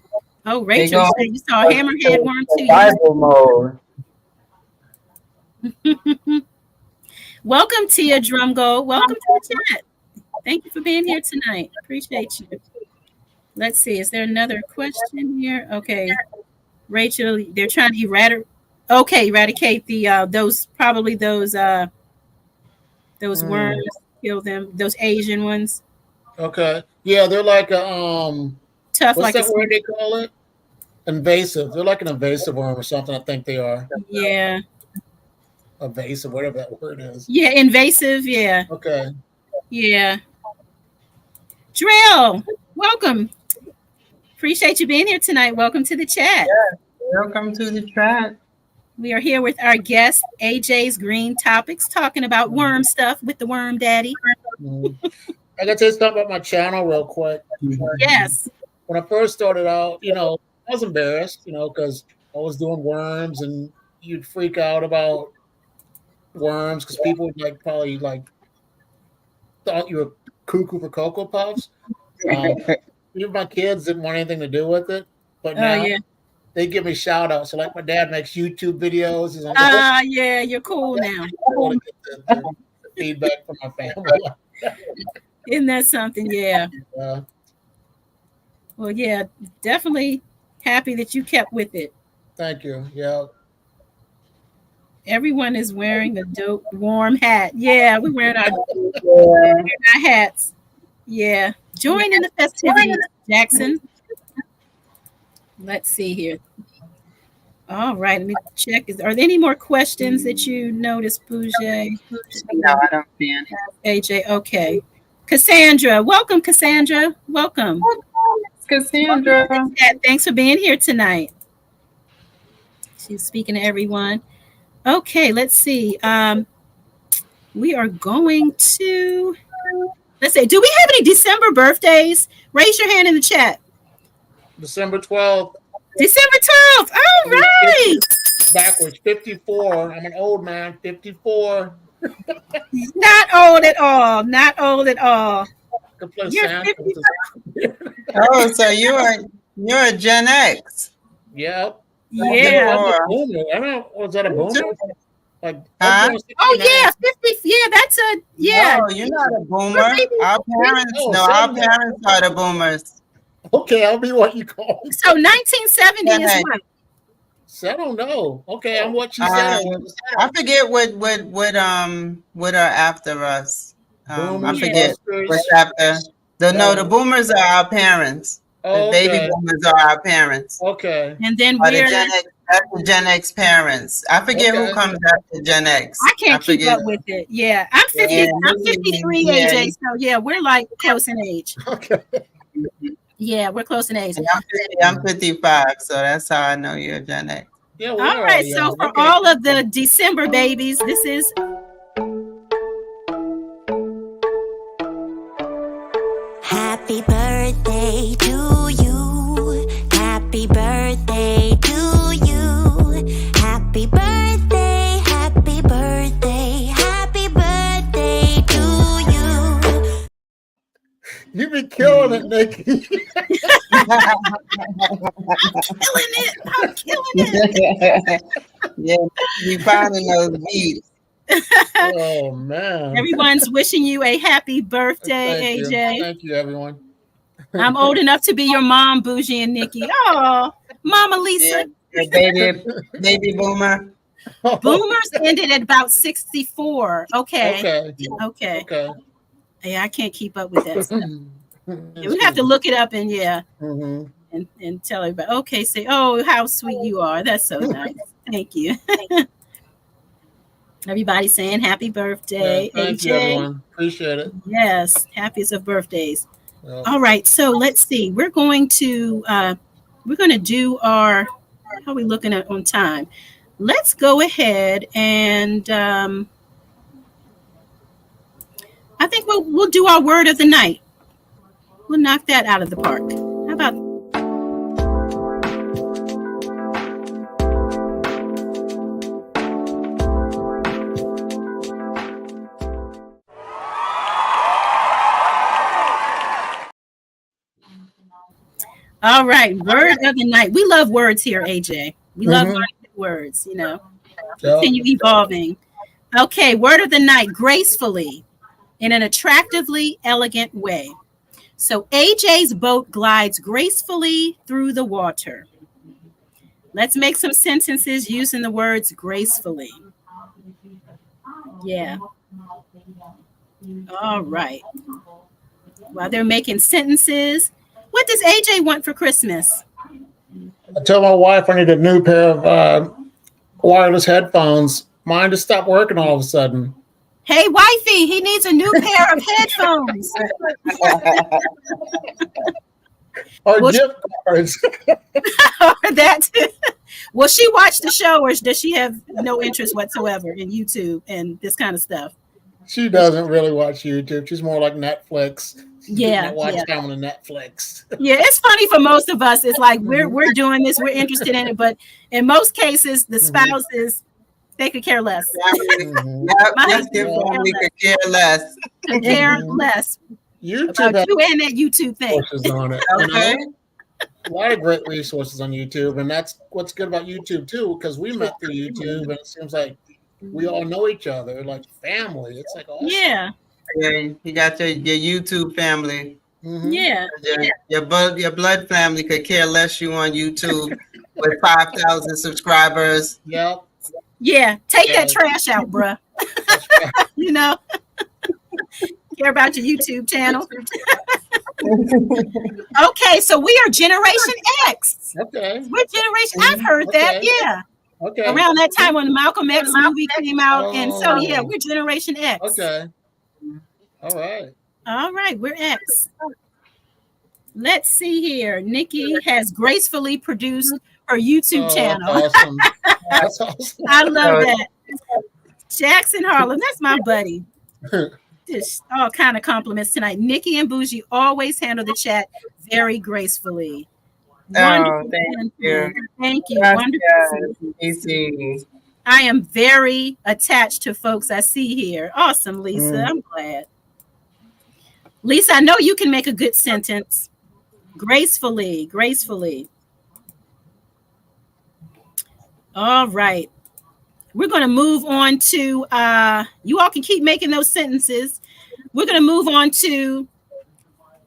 Oh, Rachel, you saw a hammerhead worm too. Survival mode. Welcome, Tia Drumgold. Welcome to the chat. Thank you for being here tonight. Appreciate you. Let's see. Is there another question here? Okay. Rachel, they're trying to eradicate the those worms, kill them, those Asian ones. okay, yeah, they're like a Tough, what's like that word they call it? Invasive. They're like an invasive worm or something. I think they are. Yeah. Evasive, whatever that word is. Yeah, invasive. Yeah. Okay. Yeah. Drill, welcome. Appreciate you being here tonight. Welcome to the chat. Welcome to the chat. We are here with our guest, AJ's Green Topics, talking about worm stuff with the Worm Daddy. I got to tell you something about my channel real quick. Yes. When I first started out, I was embarrassed, because I was doing worms and you'd freak out about worms because people would probably thought you were cuckoo for Cocoa Puffs. Even my kids didn't want anything to do with it. But now they give me shout outs. So my dad makes YouTube videos. He's yeah, you're cool now. The feedback from my family. Isn't that something? Yeah. Well, yeah, definitely happy that you kept with it. Thank you. Yeah. Everyone is wearing a dope warm hat. Yeah, we're wearing our hats. Yeah. Join in the festivities, Jackson. Let's see here. All right, let me check. Are there any more questions that you noticed, Bougie? No, I don't see any. AJ, okay. Cassandra, welcome, Cassandra. Welcome. Cassandra. Thanks for being here tonight. She's speaking to everyone. Okay, let's see. We are going to, let's see, do we have any December birthdays? Raise your hand in the chat. December 12th. December 12th. All right. Backwards, 54. I'm an old man, 54. Not old at all. Not old at all. You're 50. Oh, so you're a Gen X. Yep. Yeah. Boomer. I don't know. Was that a boomer? Like, Huh? Oh yeah, 50. Yeah, that's a yeah. No, you're not a boomer. Our parents, Oh, no, our 70. parents are the boomers. Okay, I'll be what you call me. So 1970 is Yeah. what? So I don't know. Okay, I'm what you said. I forget what are after us. I Boomers, forget busters. what's after. The boomers are our parents. Oh, The baby okay. boomers are our parents. Okay. And then Or the we're Gen X, that's the Gen X parents. I forget who Okay. comes after Gen X. I can't keep forget. up with it. Yeah, I'm 50. Yeah. I'm 53, Yeah. AJ. So yeah, we're like close in age. Okay. Yeah, we're close in age. And I'm 55, so that's how I know you're Gen X. Yeah. All right. So for all of the December babies, this is Happy birthday to you. Happy birthday to you. Happy birthday, happy birthday, happy birthday to you. You be killing it, Nikki. killing it. I'm killing it. Yeah, you finding those beats. Oh man. Everyone's wishing you a happy birthday, Thank you. AJ. Thank you, everyone. I'm old enough to be your mom, Bougie and Nikki. Oh, Mama Lisa. Yeah, baby boomer. Boomers ended at about 64. Okay. Okay. Okay. Okay. Yeah, I can't keep up with that stuff. Mhm. We have to look it up and Mhm. and tell everybody. Okay, say, oh, how sweet you are. That's so nice. Thank you. Everybody saying happy birthday, Yeah, thank AJ. you, everyone. Appreciate it. Yes, happiest of birthdays. Yeah. All right, so let's see. We're going to do our. How are we looking at on time? Let's go ahead and I think we'll do our word of the night. We'll knock that out of the park. How about? All right, word of the night. We love words here, AJ. We love learning words, you know. Continue evolving. Okay, word of the night, gracefully, in an attractively elegant way. So AJ's boat glides gracefully through the water. Let's make some sentences using the words gracefully. Yeah. All right. While they're making sentences, what does AJ want for Christmas? I told my wife I need a new pair of wireless headphones. Mine just stopped working all of a sudden. Hey, wifey, he needs a new pair of headphones. Or Well, gift cards. Or that. Will she watch the show, or does she have no interest whatsoever in YouTube and this kind of stuff? She doesn't really watch YouTube. She's more like Netflix. Yeah, Watch yeah. time on the Netflix. Yeah, it's funny for most of us. It's like we're doing this, we're interested in it, but in most cases, the spouses, they could care less. Mhm. Yep, My let's give husband them we could care less. Could care less YouTube about has you and that YouTube thing. resources on it. You Okay. know? A lot of great resources on YouTube, and that's what's good about YouTube too, because we met through YouTube, and it seems like we all know each other, like family. It's like awesome. Yeah, Yeah, you got your YouTube family. Mhm. yeah. Your blood family could care less you on YouTube with 5,000 subscribers. Yep. Yeah, take that Yeah. trash out, bruh. You know, care about your YouTube channel. Okay, so we are Generation X. Okay. We're Generation. I've heard that. Okay. Yeah. Okay. Around that time when the Malcolm X movie came out, and so yeah, Oh. we're Generation X. Okay. All right. All right, we're X. Let's see here. Nikki has gracefully produced her YouTube channel. That's awesome. That's awesome. I love that. Jackson Harlem, that's my buddy. Just all kind of compliments tonight. Nikki and Bougie always handle the chat very gracefully. Wonderful. Thank you. Thank you. Gracias, Wonderful. Easy. I am very attached to folks I see here. Awesome, Lisa. I'm glad. Lisa, I know you can make a good sentence. Gracefully, gracefully. All right. We're going to move on to, you all can keep making those sentences. We're going to move on to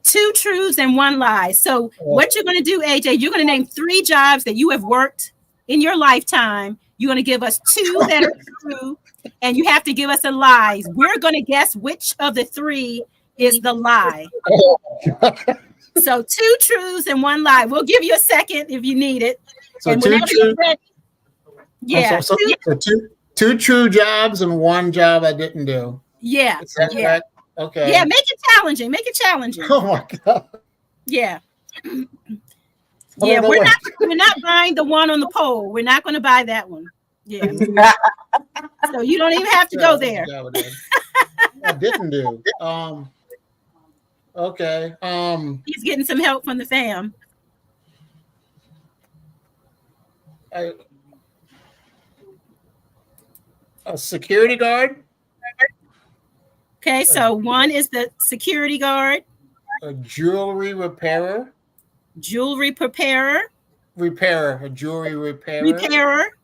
2 truths and 1 lie. So what you're going to do, AJ, you're going to name 3 jobs that you have worked in your lifetime. You're going to give us 2 that are true, and you have to give us a lie. We're going to guess which of the 3 is the lie. So 2 truths and 1 lie. We'll give you a second if you need it. So And 2 whenever you're true. ready- yeah, So two true jobs and 1 job I didn't do. yeah, Is that yeah. correct? Okay. Yeah, make it challenging. Make it challenging. Oh my God. Yeah. don't Yeah, know we're what- not buying the one on the pole. We're not going to buy that one. Yeah. So you don't even have to go there. I didn't do. Okay. He's getting some help from the fam. A security guard, Okay, so 1 is the security guard, a jewelry repairer, a jewelry repairer,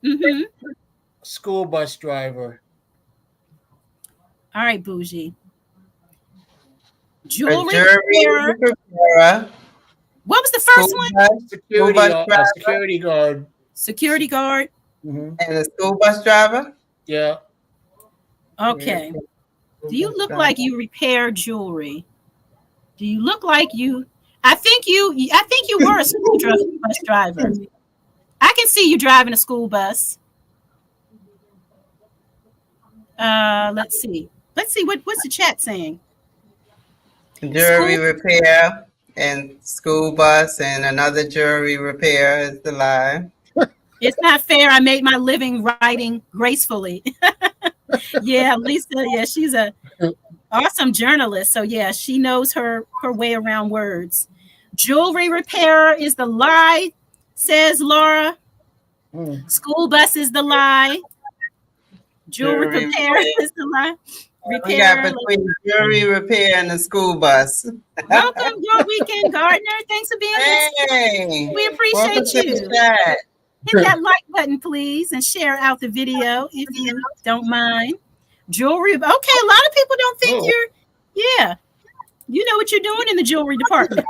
Mm-hmm. school bus driver, All right, Bougie. A Jewelry jury repairer. repairer, What was the first one? security guard. Security guard. Mhm. and a school bus driver. Yeah. Okay. Do you look like you repair jewelry? Do you look like you? I think you were a school bus driver. I can see you driving a school bus. Let's see. What's the chat saying? Jury School- repair and school bus and another jury repair is the lie. It's not fair. I made my living writing gracefully. Yeah, Lisa. Yeah, she's a awesome journalist. So yeah, she knows her way around words. Jewelry repairer is the lie, says Laura. School bus is the lie. Jewelry Jewelry repairer repair. is the lie. We got Repair. between jury repair and the school bus. Welcome your weekend, Gardner. Thanks for being here. Hey, We welcome appreciate to the you. chat. Hit that like button, please, and share out the video if you don't mind. Jewelry. Okay, a lot of people don't think Oh. you're. Yeah, you know what you're doing in the jewelry department.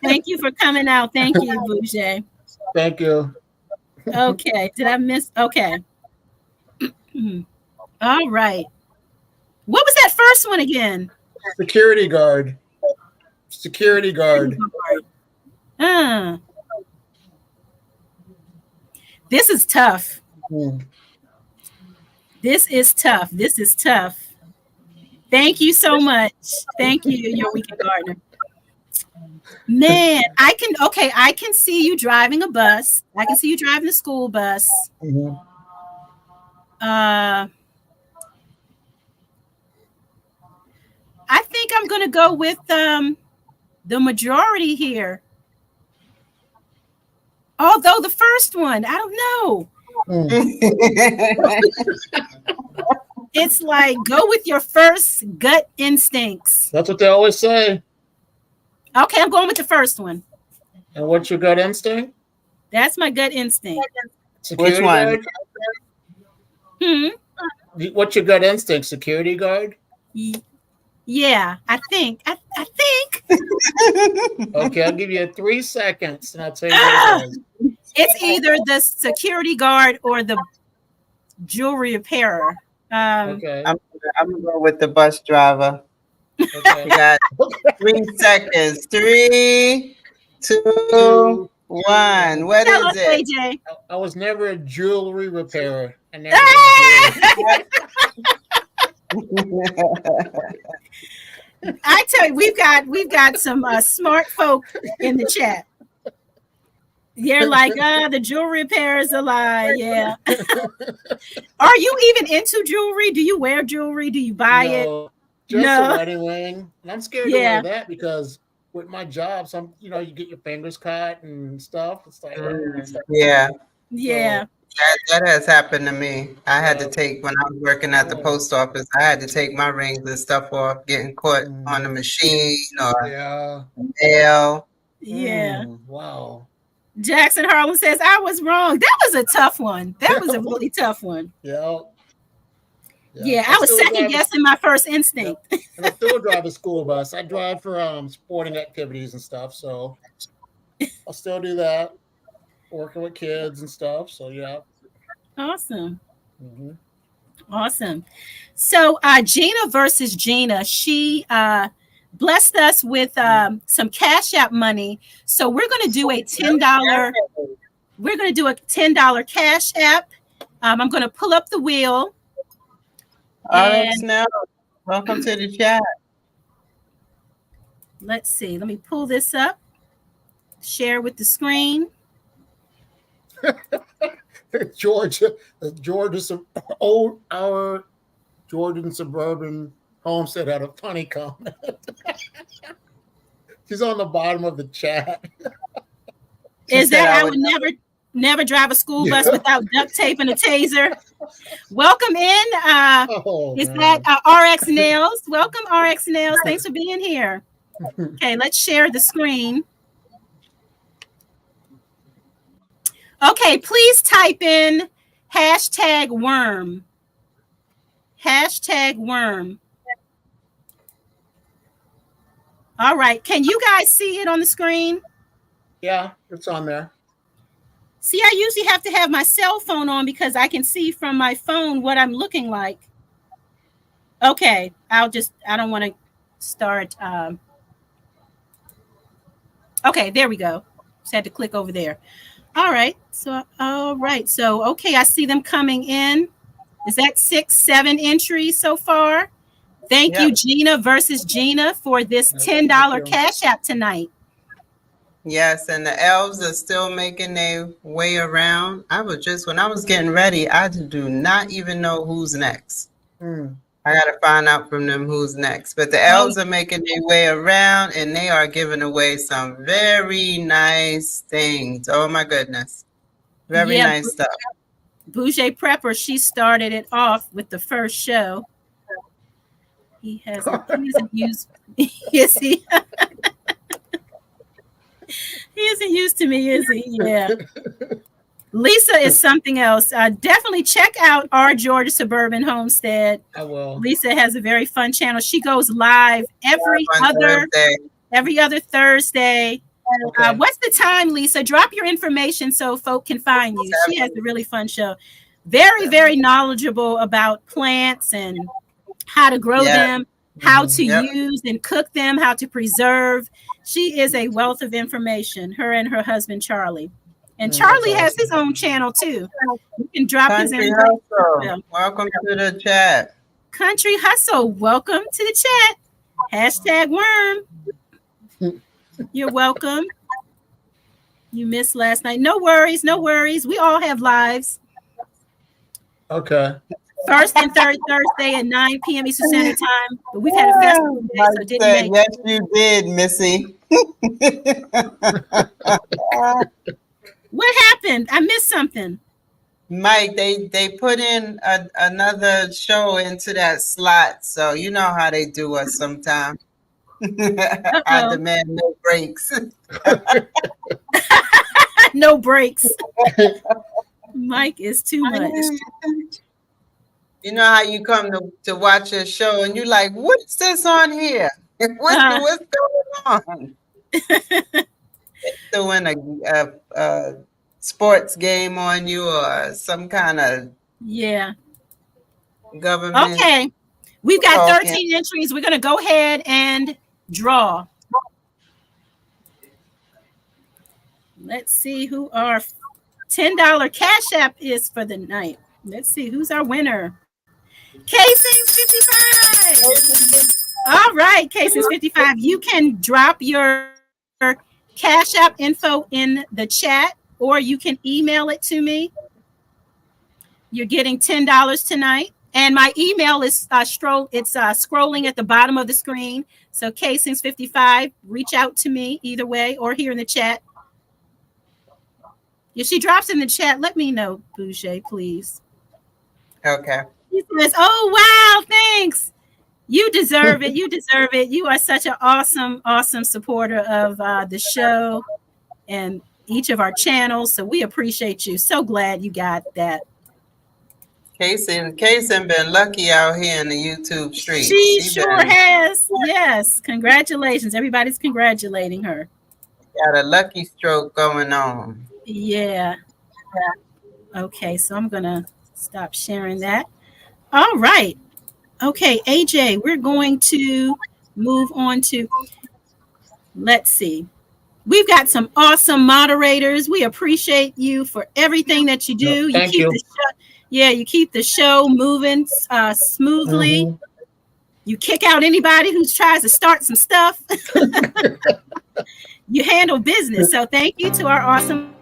Thank you for coming out. Thank you, Bouger. Thank you. Okay, did I miss? Okay. All right. What was that first one again? Security guard. This is tough. Hmm. This is tough. Thank you so much. Thank you, your weekend gardener. Man, I can see you driving a bus. I can see you driving a school bus. Mhm. I think I'm gonna go with the majority here. Although the first one, I don't know. It's like go with your first gut instincts. That's what they always say. Okay, I'm going with the first one. And what's your gut instinct? That's my gut instinct. Security one? guard? What's your gut instinct? Security guard? Yeah, I think. Okay, I'll give you 3 seconds and I'll tell you what it is. It's either the security guard or the jewelry repairer. Okay. I'm gonna go with the bus driver. Okay. You got 3 seconds. 3, 2, Two, 1. What Tell is us, it? AJ. I was never a jewelry repairer. I never did jewelry. I tell you, we've got some smart folk in the chat. You're like, the jewelry repair is a lie. Yeah. Are you even into jewelry? Do you wear jewelry? Do you buy it? No, just No. a wedding ring. And I'm scared to Yeah. wear that because with my job, you get your fingers cut and stuff. It's like, Yeah, Yeah. that has happened to me. I had to Yeah. take, when I was working at the post office, I had to take my rings and stuff off, getting caught on the machine or Yeah. mail. Yeah. Wow. Jackson Harlan says, I was wrong. That was a tough one. That was a really tough one. Yeah. Yeah, I was second guessing my first instinct. Yeah. And I still drive a school bus. I drive for sporting activities and stuff. So I'll still do that. Working with kids and stuff. So yeah. Awesome. Mm-hmm. Awesome. So Gina versus Gina, she blessed us with some Cash App money. So we're going to do a $10. We're going to do a $10 Cash App. I'm going to pull up the wheel. RX now, welcome to the chat. Let's see. Let me pull this up. Share with the screen. Georgia, our Georgian suburban homestead had a funny comment. She's on the bottom of the chat. Is that I would never drive a school bus without duct tape and a taser? Welcome in. That RX Nails? Welcome, RX Nails. Thanks for being here. Okay, let's share the screen. Okay, please type in #worm. #worm. All right. Can you guys see it on the screen? Yeah, it's on there. See, I usually have to have my cell phone on because I can see from my phone what I'm looking like. Okay, I don't want to start. Okay, there we go. Just had to click over there. All right. So, okay, I see them coming in. Is that 6, 7 entries so far? Thank you, Gina versus Gina, for this $10 Cash App tonight. Yes, and the elves are still making their way around. When I was getting ready, I do not even know who's next. I got to find out from them who's next. But the elves are making their way around, and they are giving away some very nice things. Oh, my goodness. Very nice stuff. Bouger Prepper, she started it off with the first show. He hasn't used. Is he? He isn't used to me, is he? Yeah. Lisa is something else. Definitely check out our Georgia Suburban Homestead. I will. Lisa has a very fun channel. She goes live every other Thursday. Okay. What's the time, Lisa? Drop your information so folk can find you. She has a really fun show. Very, very knowledgeable about plants and how to grow them, how to use and cook them, how to preserve. She is a wealth of information, her and her husband, Charlie. And Charlie has his own channel, too. You can drop his information. Welcome to the chat. Country Hustle, welcome to the chat. #worm. You're welcome. You missed last night. No worries, no worries. We all have lives. Okay. First and third Thursday at 9 p.m. Eastern Standard Time. But we've had a festival day, so didn't make yes, you did, Missy. What happened? I missed something. Mike, they put in another show into that slot, so you know how they do us sometimes. I demand no breaks. No breaks. Mike is too much. You know how you come to watch a show and you're like, what's this on here? What's going on? Doing a sports game on you or some kind of government. Okay. We've got talking. 13 entries. We're going to go ahead and draw. Let's see who our $10 Cash App is for the night. Let's see who's our winner. Casey's 55. All right, Casey's 55. You can drop your Cash App info in the chat, or you can email it to me. You're getting $10 tonight. And my email is scrolling at the bottom of the screen. So Casey's 55, reach out to me either way or here in the chat. If she drops in the chat, let me know, Boucher, please. Okay. She says, oh, wow, thanks. You deserve it. You deserve it. You are such an awesome, awesome supporter of the show and each of our channels. So we appreciate you. So glad you got that. Casey been lucky out here in the YouTube streets. She sure has. Yes. Congratulations. Everybody's congratulating her. Got a lucky stroke going on. Yeah. Okay, so I'm going to stop sharing that. All right. Okay, AJ, we're going to move on to, let's see. We've got some awesome moderators. We appreciate you for everything that you do. Thank you. You keep the show moving smoothly. Mhm. You kick out anybody who tries to start some stuff. You handle business. So thank you to our awesome.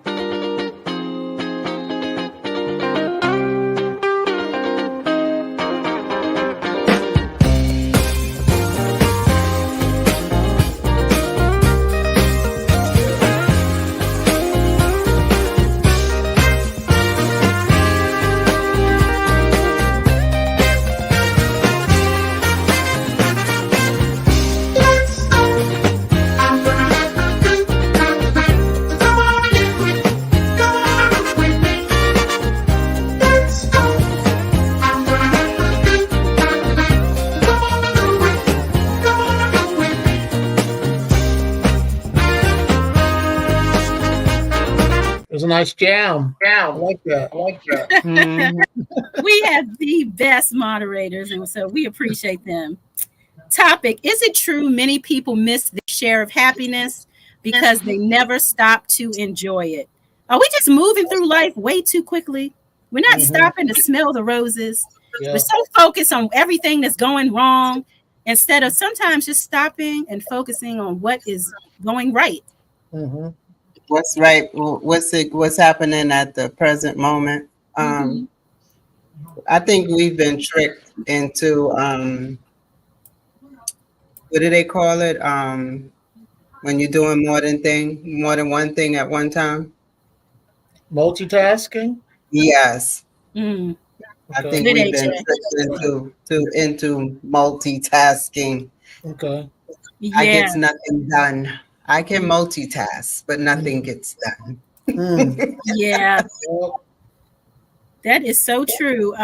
It was a nice jam. I like that. Mhm. We have the best moderators, and so we appreciate them. Topic: is it true many people miss their share of happiness because they never stop to enjoy it? Are we just moving through life way too quickly? We're not stopping to smell the roses. Yeah. We're so focused on everything that's going wrong instead of sometimes just stopping and focusing on what is going right. Mhm. What's right? What's happening at the present moment? I think we've been tricked into what do they call it? When you're doing more than one thing at one time. Multitasking. Yes, Mm. I Okay. think Good we've been AJ. tricked into multitasking. Okay. I Yeah. get nothing done. I can multitask, but nothing gets done. Mm. Yeah. Well, That is so true.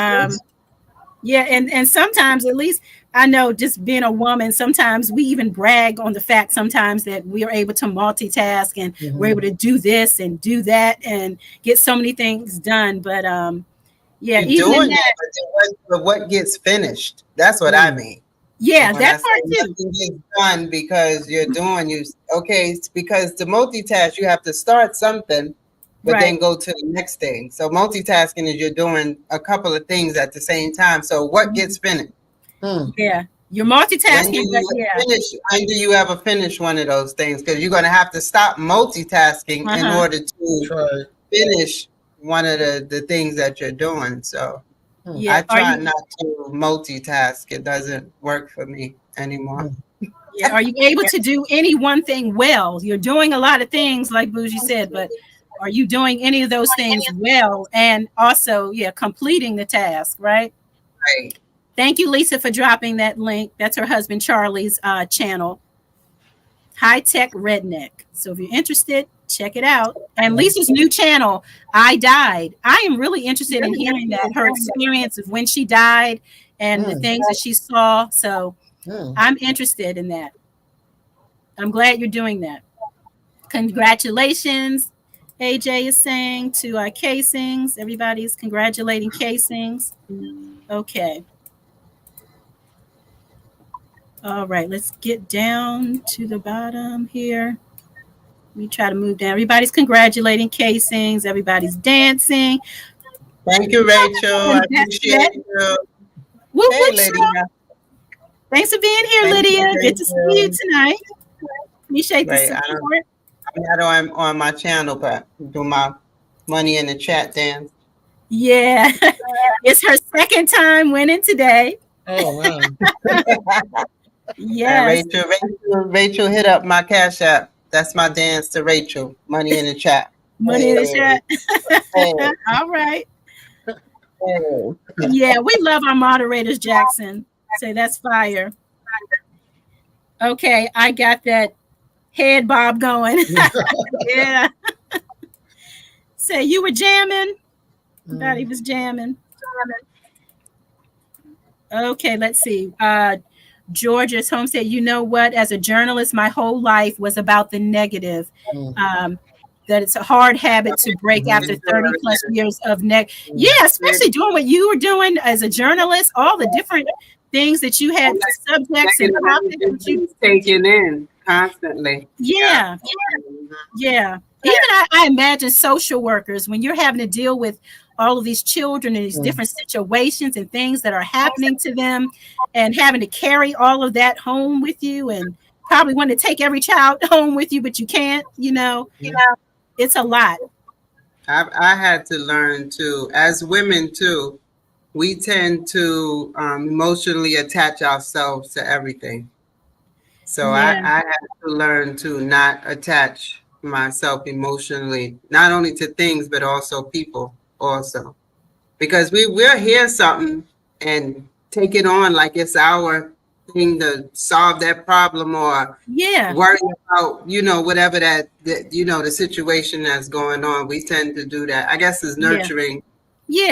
Yeah, and sometimes, at least I know, just being a woman, sometimes we even brag on the fact sometimes that we are able to multitask and we're able to do this and do that and get so many things done. But yeah, You're even in doing that, that, but what gets finished? That's what I mean. yeah, When I that say part too. nothing gets done because you're doing it's because to multitask you have to start something, but then Right. go to the next thing. So multitasking is you're doing a couple of things at the same time. So what gets finished? Yeah, you're When multitasking, do but you yeah, finish? When do you ever finish one of those things? Because you're going to have to stop multitasking in Uh-huh. order to that's right. finish one of the things that you're doing. So yeah. I try Are you, not to multitask. It doesn't work for me anymore. yeah, are you able to do any one thing well? You're doing a lot of things, like Bougie said, but are you doing any of those things well and also, yeah, completing the task, right? Right. Thank you, Lisa, for dropping that link. That's her husband Charlie's channel, High Tech Redneck. So if you're interested, check it out. And Lisa's new channel, I Died. I am really interested in hearing that, her experience of when she died and the things that she saw. So I'm interested in that. I'm glad you're doing that. Congratulations, AJ is saying to Casings. Everybody's congratulating Casings. Okay. All right, let's get down to the bottom here. We try to move down. Everybody's congratulating casings. Everybody's dancing. Thank you, Rachel. I appreciate you. Woo, Hey, woo, Lydia. thanks for being here, Thank you, Lydia. Good to see you tonight. Appreciate the Right, support. I'm not on my channel, but do my money in the chat dance. Yeah, it's her second time winning today. Oh man. Yes. Rachel hit up my Cash App. That's my dance to Rachel. Money in the chat. Money in the chat. Hey. All right. Hey. Yeah, we love our moderators, Jackson. Say that's fire. Okay, I got that head bob going. Yeah. Say you were jamming. Thought he was jamming. Okay, let's see. George's home said, you know what? As a journalist, my whole life was about the negative. That it's a hard habit to break after 30 plus years of Yeah, especially doing what you were doing as a journalist, all the different things that you had, subjects and topics that you taking in constantly. Yeah. Even I imagine social workers, when you're having to deal with all of these children and these different situations and things that are happening to them, and having to carry all of that home with you, and probably want to take every child home with you, but you can't, it's a lot. I had to learn too, as women too, we tend to emotionally attach ourselves to everything. So I had to learn to not attach myself emotionally, not only to things, but also people also. Because we'll hear something and take it on like it's our thing to solve that problem, or worry about, whatever that the situation that's going on. We tend to do that. I guess it's nurturing. We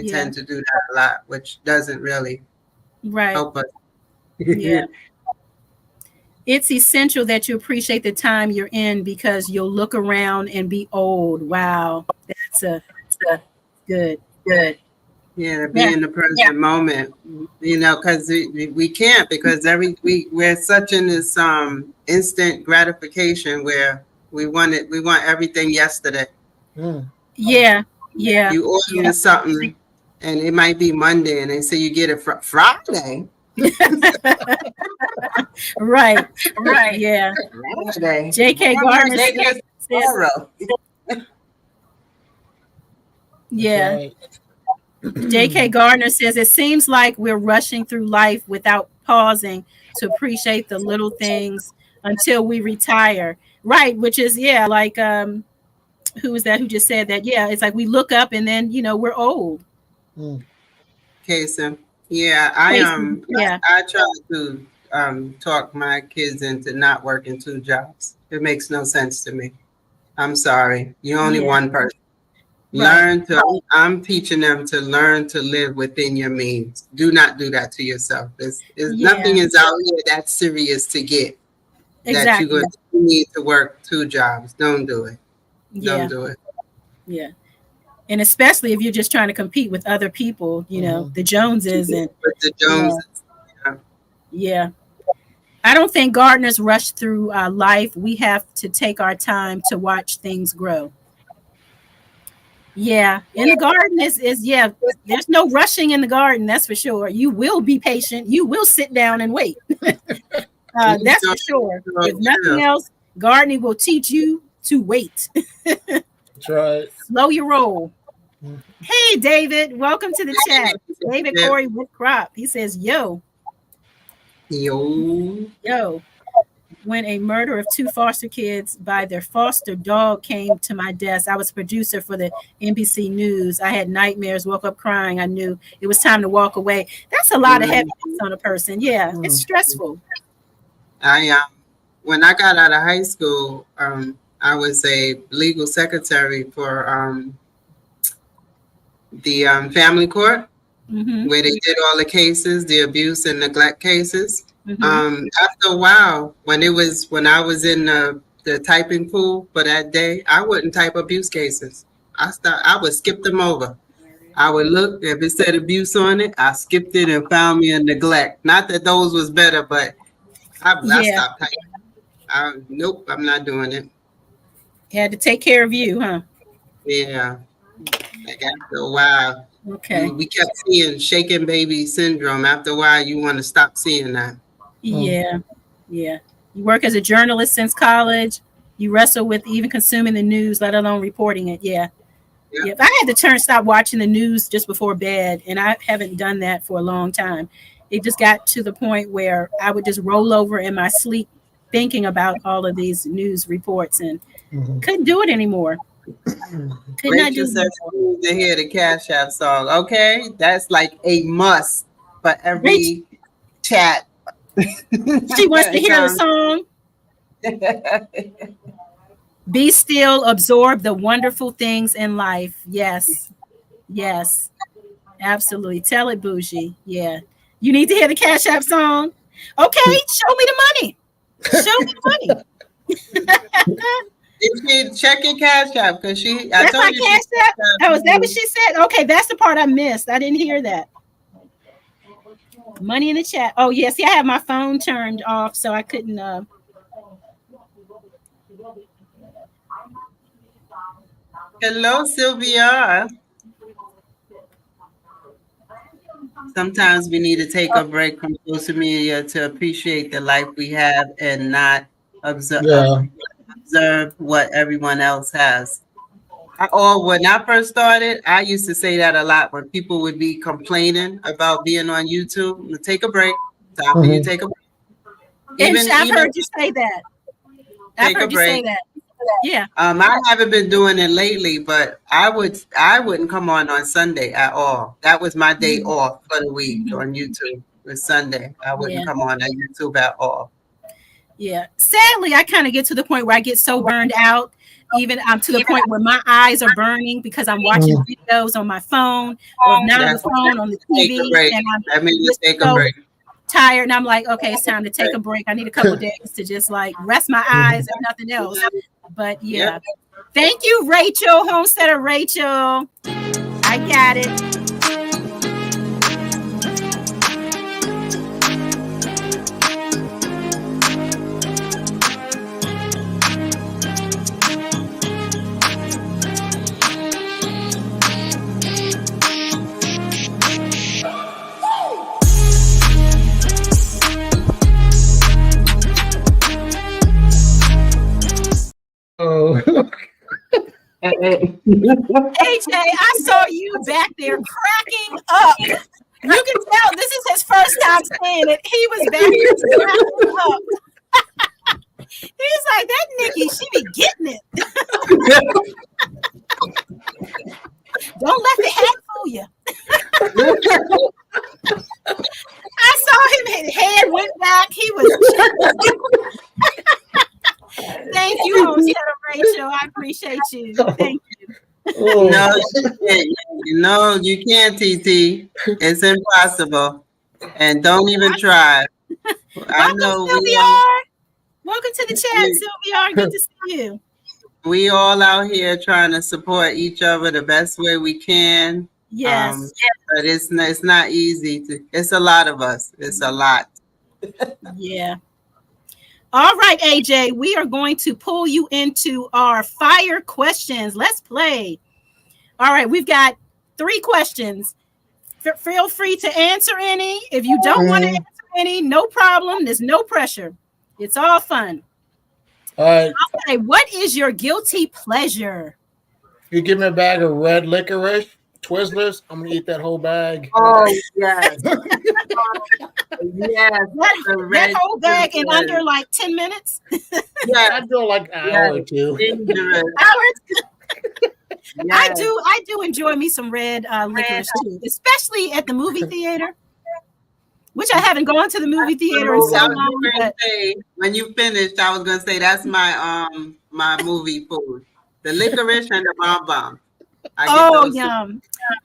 tend to do that a lot, which doesn't really help us. It's essential that you appreciate the time you're in, because you'll look around and be old. Wow, that's good. Yeah, to be in the present moment, because we can't, because we're such in this instant gratification where we want everything yesterday. Yeah. You order something and it might be Monday, and they say you get it Friday. Right. Yeah. Friday. J.K. Gardner says, J.K. Gardner says, it seems like we're rushing through life without pausing to appreciate the little things until we retire. Right, which is like who was that who just said that? Yeah, it's like we look up and then we're old. Kasem. Yeah, I try to talk my kids into not working 2 jobs. It makes no sense to me. I'm sorry. You're only one person. I'm teaching them to learn to live within your means. Do not do that to yourself. Nothing is out here that serious to get. That you're going to need to work 2 jobs. Don't do it. Don't do it. Yeah. And especially if you're just trying to compete with other people, the Joneses and the Joneses. Yeah. I don't think gardeners rush through life. We have to take our time to watch things grow. Yeah. In the garden is there's no rushing in the garden. That's for sure. You will be patient. You will sit down and wait. That's for sure. If nothing else, gardening will teach you to wait. That's right. Slow your roll. Hey, David, welcome to the chat. David Corey with Crop. He says, yo. When a murder of 2 foster kids by their foster dog came to my desk, I was producer for the NBC News. I had nightmares, woke up crying. I knew it was time to walk away. That's a lot of heaviness on a person. Yeah, it's stressful. When I got out of high school, I was a legal secretary for the family court, where they did all the cases, the abuse and neglect cases. After a while, when I was in the typing pool for that day, I wouldn't type abuse cases. I would skip them over. I would look, if it said abuse on it, I skipped it and found me a neglect. Not that those was better, but I Yeah. stopped typing. Nope, I'm not doing it. Had to take care of you, huh? Yeah. Like after a while, Okay. we kept seeing shaken baby syndrome. After a while, you want to stop seeing that. Yeah. Yeah. You work as a journalist since college. You wrestle with even consuming the news, let alone reporting it. Yeah. Yeah. Yeah. I had to stop watching the news just before bed, and I haven't done that for a long time. It just got to the point where I would just roll over in my sleep thinking about all of these news reports and couldn't do it anymore. Could not do Rachel said she needs to hear the Cash App song. Okay, that's like a must for every chat. She wants to hear the song. Be still, absorb the wonderful things in life. Yes. Yes. Absolutely. Tell it, Bougie. Yeah. You need to hear the Cash App song. Okay, show me the money. Show me the money. If you check your Cash App, because That's my Cash App. Oh, is that what she said? Okay, that's the part I missed. I didn't hear that. Money in the chat. Oh, yeah. See, I have my phone turned off, so I couldn't. Hello, Sylvia. Sometimes we need to take a break from social media to appreciate the life we have and not observe what everyone else has. When I first started, I used to say that a lot when people would be complaining about being on YouTube. Take a break. Time for you to take a break. I've heard you say that. I've heard you say that. Yeah. I haven't been doing it lately, but I wouldn't come on Sunday at all. That was my day off for the week on YouTube. It was Sunday. I wouldn't come on YouTube at all. Yeah. Sadly, I kind of get to the point where I get so burned out. Even I'm to the point where my eyes are burning because I'm watching videos on my phone or not on the phone, on the TV. And I'm take a break. Tired, and I'm like, okay, it's time to take a break. I need a couple days to just like rest my eyes and nothing else. But yeah, thank you, Rachel, Homesteader Rachel. I got it. AJ, I saw you back there cracking up. You can tell this is his first time saying it. He was back there cracking up. He's like, that Nikki, she be getting it. Don't let the hat fool you. I saw him, his head went back. He was. Thank you, Homesteader Rachel. I appreciate you. Thank you. No, you can't, TT. It's impossible. And don't even try. I know. Welcome to the chat, Sylvia. Good to see you. We all out here trying to support each other the best way we can. Yes. But it's not easy. It's a lot of us. It's a lot. Yeah. All right, AJ, we are going to pull you into our fire questions. Let's play. All right, we've got 3 questions. Feel free to answer any. If you don't want to answer any, no problem. There's no pressure. It's all fun. All right. Okay, what is your guilty pleasure? You give me a bag of red licorice, Twizzlers, I'm going to eat that whole bag. Oh, yes. Yes. That whole bag in under like 10 minutes? Yeah. I do like an hour or two. I do enjoy me some red licorice too, especially at the movie theater, which I haven't gone to the movie theater in so long. But when you finished, I was going to say that's my my movie food. The licorice and the bomb. Yum.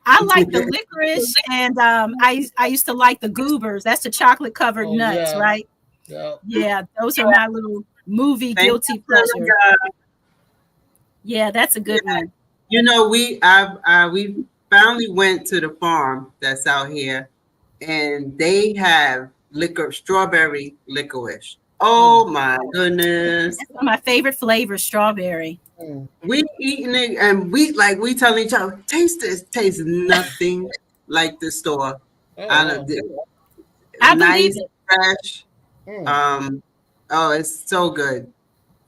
I like the licorice, and I used to like the goobers. That's the chocolate covered nuts, right? Yeah, those are my little movie guilty pleasure. Yeah, that's a good one. You know, we finally went to the farm that's out here, and they have strawberry licorice. Oh my goodness. That's one of my favorite flavors, strawberry. We eating it and we telling each other, taste this, tastes nothing like the store. I Nice, believe it. fresh. Oh, it's so good.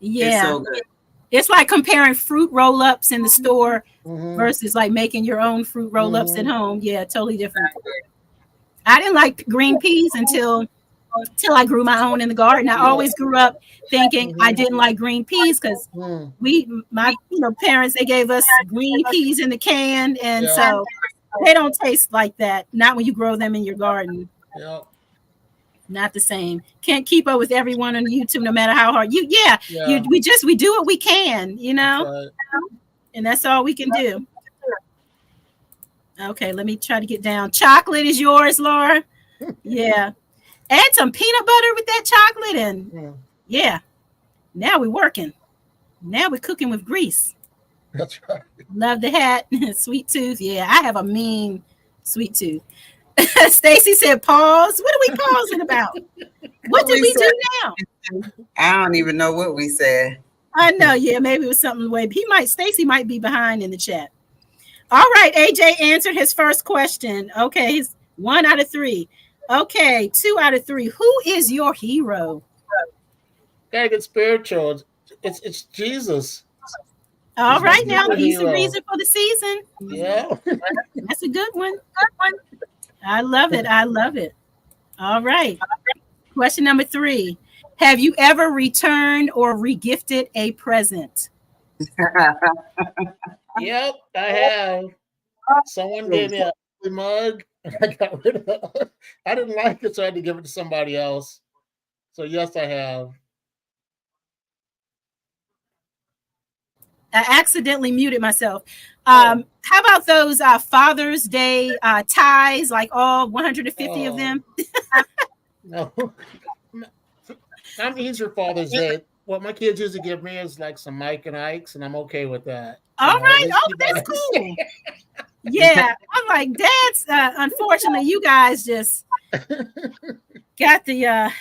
Yeah. It's so good. It's like comparing fruit roll-ups in the store versus like making your own fruit roll-ups at home. Yeah, totally different. I didn't like green peas until I grew my own in the garden. I always grew up thinking I didn't like green peas because my parents, they gave us green peas in the can, and so they don't taste like that. Not when you grow them in your garden. Yeah. Not the same. Can't keep up with everyone on YouTube, no matter how hard we do what we can, and that's all we can do. Okay, let me try to get down. Chocolate is yours, Laura. Yeah. Add some peanut butter with that chocolate, and now we're working. Now we're cooking with grease. That's right. Love the hat. Sweet tooth. Yeah, I have a mean sweet tooth. Stacy said, pause. What are we pausing about? What did we do now? I don't even know what we said. I know. Yeah, maybe it was something way. Stacy might be behind in the chat. All right. AJ answered his first question. Okay. He's 1 out of 3. Okay. 2 out of 3. Who is your hero? Gotta get spiritual. It's Jesus. All right. Now he's the reason for the season. Yeah. That's a good one. I love it. I love it. All right. Question number 3. Have you ever returned or regifted a present? Yep, I have. Someone gave me a mug. I got rid of it. I didn't like it, so I had to give it to somebody else. So yes, I have. I accidentally muted myself. How about those Father's Day ties, like all 150 of them? No. I'm easier Father's Day. What my kids usually give me is like some Mike and Ike's, and I'm okay with that. All right. Oh, that's cool. Yeah. I'm like, Dad's, unfortunately, you guys just got the,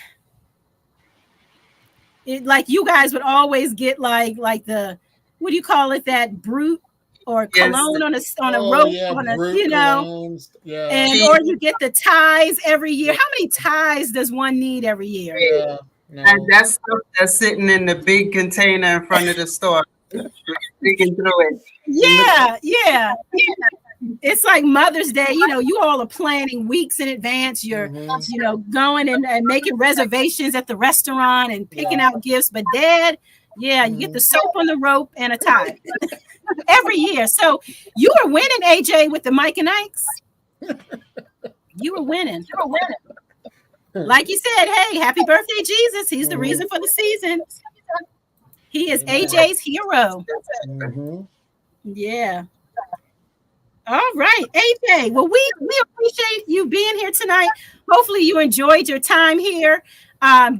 like you guys would always get like the, what do you call it? That brute or cologne on a rope, colognes, and or you get the ties every year. How many ties does one need every year? Yeah, no. And that's stuff that's sitting in the big container in front of the store. Digging through it. Yeah. It's like Mother's Day. You all are planning weeks in advance. You're, going and making reservations at the restaurant and picking out gifts. But Dad, you get the soap on the rope and a tie every year. So you were winning, AJ, with the Mike and Ike's. You were winning. Like you said, hey, happy birthday, Jesus. He's the reason for the season. He is AJ's hero. Yeah. All right, AJ. Well, we appreciate you being here tonight. Hopefully you enjoyed your time here.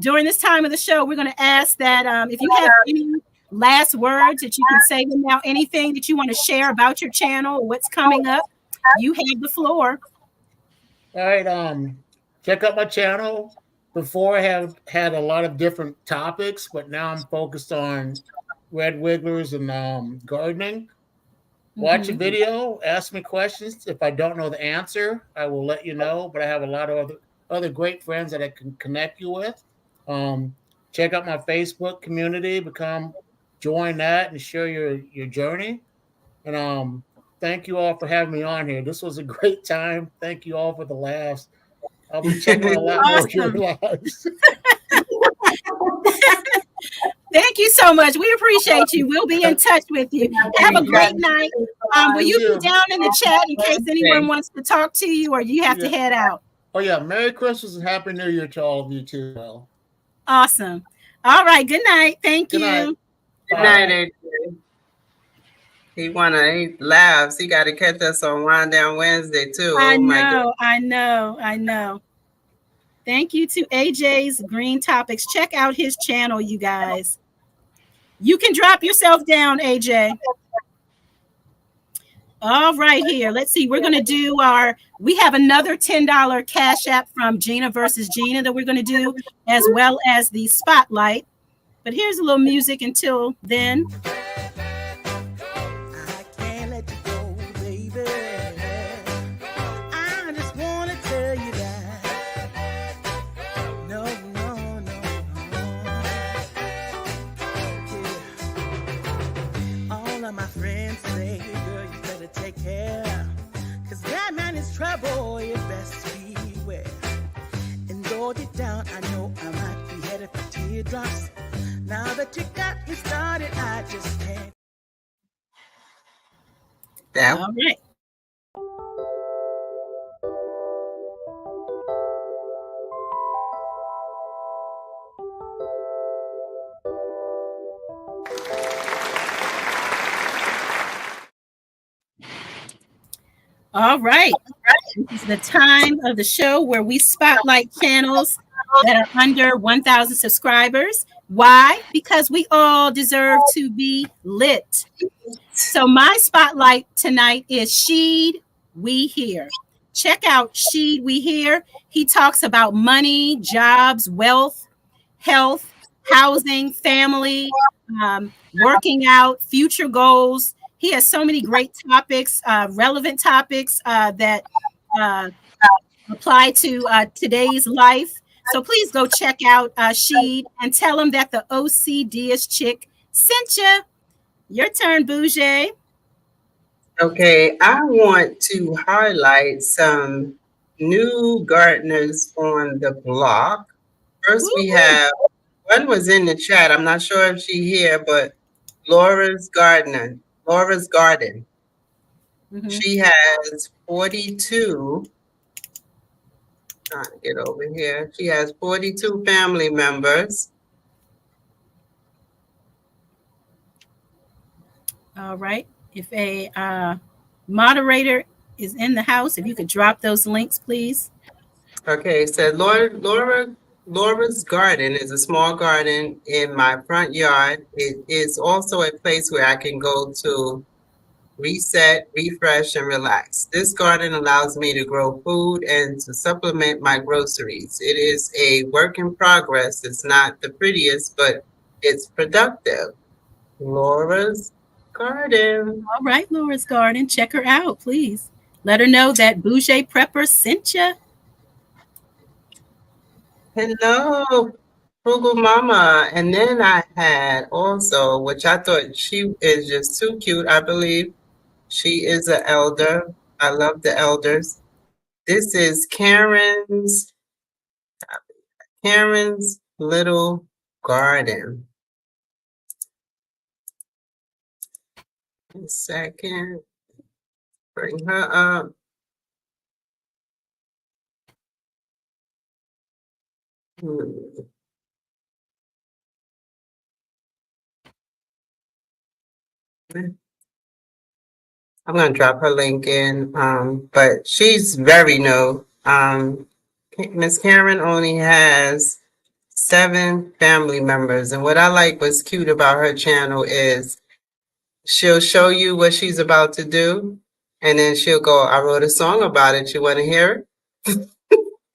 During this time of the show, we're going to ask that if you have any last words that you can say them now, anything that you want to share about your channel or what's coming up, you have the floor. All right. Check out my channel. Before I have had a lot of different topics, but now I'm focused on red wigglers and gardening. Watch a video, ask me questions. If I don't know the answer, I will let you know. But I have a lot of other great friends that I can connect you with. Check out my Facebook community, join that and share your journey. And thank you all for having me on here. This was a great time. Thank you all for the laughs. I'll be checking a lot more of your lives. Thank you so much. We appreciate you. We'll be in touch with you. Have a great night. Will you be down in the chat in case anyone wants to talk to you, or you have to head out? Oh, yeah. Merry Christmas and Happy New Year to all of you, too. Well. Awesome. All right. Good night. Thank you. Good night, AJ. He laughs. He got to catch us on Wind Down Wednesday, too. I know. Thank you to AJ's Green Topics. Check out his channel, you guys. You can drop yourself down, AJ. All right, here. Let's see. We're going to do we have another $10 Cash App from Gina versus Gina that we're going to do, as well as the spotlight. But here's a little music until then. I can't let you go, baby. I just want to tell you that. No, no, no, no. Yeah. All of my friends say, girl, you better take care. Cause that man is trouble, you best beware. And though deep down, I know I might be headed for teardrops. Now that you got me started, I just can't. That All right. All right. This is the time of the show where we spotlight channels that are under 1,000 subscribers. Why? Because we all deserve to be lit. So my spotlight tonight is Sheed We Hear. Check out Sheed We Hear. He talks about money, jobs, wealth, health, housing, family, working out, future goals. He has so many great topics, relevant topics that apply to today's life. So please go check out Sheed and tell him that the OCDiest chick sent you. Your turn, Bougie. Okay, I want to highlight some new gardeners on the block. First, we have, one was in the chat. I'm not sure if she's here, but Laura's Garden. Mm-hmm. She has 42. Trying to get over here. She has 42 family members. All right. If a moderator is in the house, if you could drop those links, please. Okay, so Laura's Garden is a small garden in my front yard. It is also a place where I can go to reset, refresh, and relax. This garden allows me to grow food and to supplement my groceries. It is a work in progress. It's not the prettiest, but it's productive. Laura's Garden. All right, Laura's Garden. Check her out, please. Let her know that Bougie Prepper sent you. Hello, Frugal Mama. And then I had also, which I thought she is just too cute, I believe. She is an elder. I love the elders. This is Karen's Little Garden. A second. Bring her up. I'm going to drop her link in, but she's very new. Miss Karen only has 7 family members. And what I like what's cute about her channel is she'll show you what she's about to do. And then she'll go, I wrote a song about it. You want to hear it?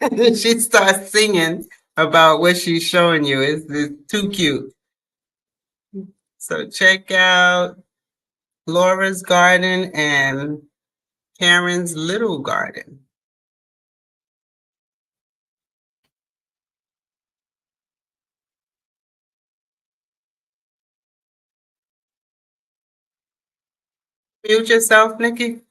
And then she starts singing about what she's showing you. It's too cute. So check out Laura's Garden and Karen's Little Garden. Mute yourself, Nikki.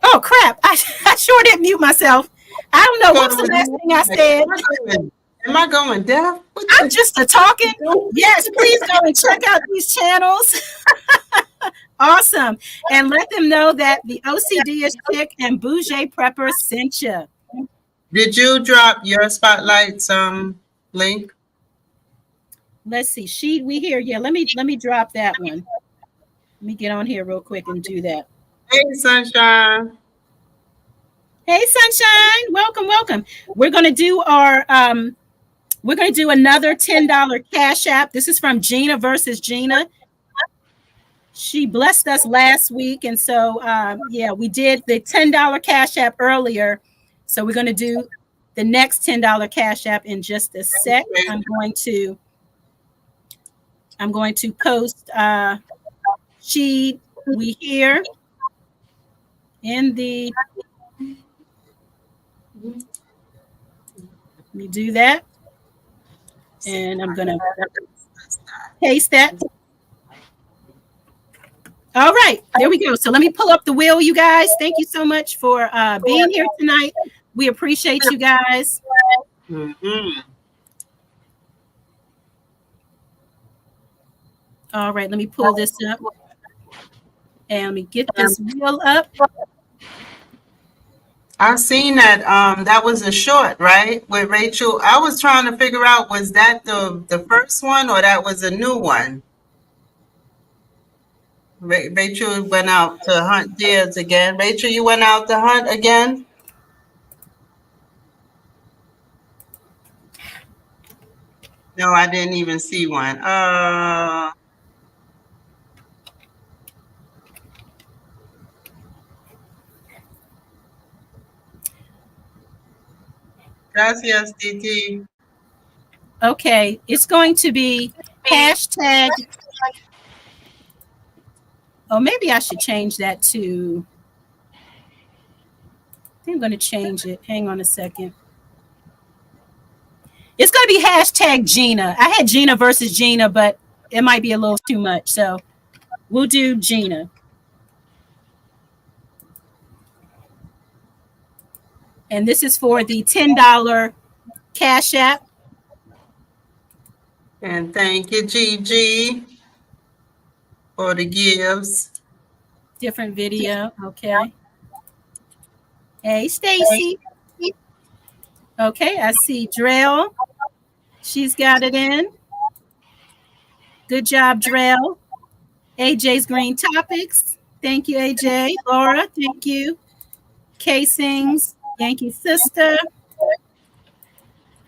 Oh, crap. I sure didn't mute myself. I don't know. What's the last thing I said? Am I going deaf? I'm just talking. Yes, please go and check out these channels. Awesome. And let them know that the OCDiest chick and Bougie Prepper sent you. Did you drop your spotlights link? Let's see. Sheed We Hear. Yeah, let me drop that one. Let me get on here real quick and do that. Hey, Sunshine. Hey, Sunshine. Welcome, welcome. We're gonna do another $10 Cash App. This is from Gina versus Gina. she blessed us last week. And so, yeah, we did the $10 Cash App earlier. So we're going to do the next $10 Cash App in just a sec. I'm going to post we here in the, let me do that. And I'm going to paste that. All right, there we go. So let me pull up the wheel, you guys. Thank you so much for being here tonight. We appreciate you guys. Mm-hmm. All right, let me pull this up. And let me get this wheel up. I seen that. That was a short, right, with Rachel. I was trying to figure out, was that the first one or that was a new one? Rachel went out to hunt deers again. Rachel, you went out to hunt again? No, I didn't even see one. Gracias, DT. Okay, it's going to be hashtag. Oh, maybe I should change that to. I think I'm going to change it. Hang on a second. It's going to be hashtag Gina. I had Gina versus Gina, but it might be a little too much. So we'll do Gina. And this is for the $10 Cash App. And thank you, Gigi, for the gifts. Different video. Okay. Hey, Stacy. Okay, I see Drell. She's got it in. Good job, Drell. AJ's Green Topics. Thank you, AJ. Laura, thank you. Casings, Yankee Sister.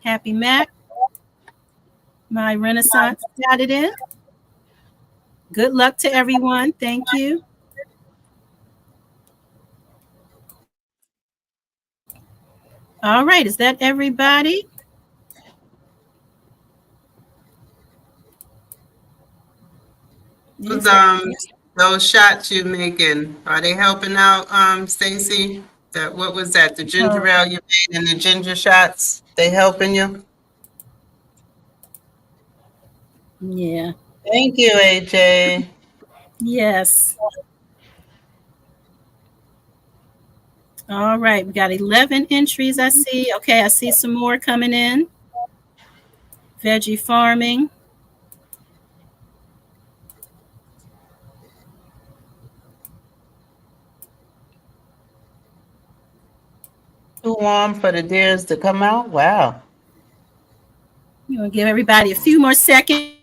Happy Mac. My Renaissance got it in. Good luck to everyone. Thank you. All right, is that everybody? Those shots you making, are they helping out, Stacy? What was that? The ginger ale you made and the ginger shots, they helping you? Yeah. Thank you, AJ. Yes. All right, we got 11 entries, I see. Okay, I see some more coming in. Veggie farming. Too warm for the deers to come out? Wow. You want to give everybody a few more seconds.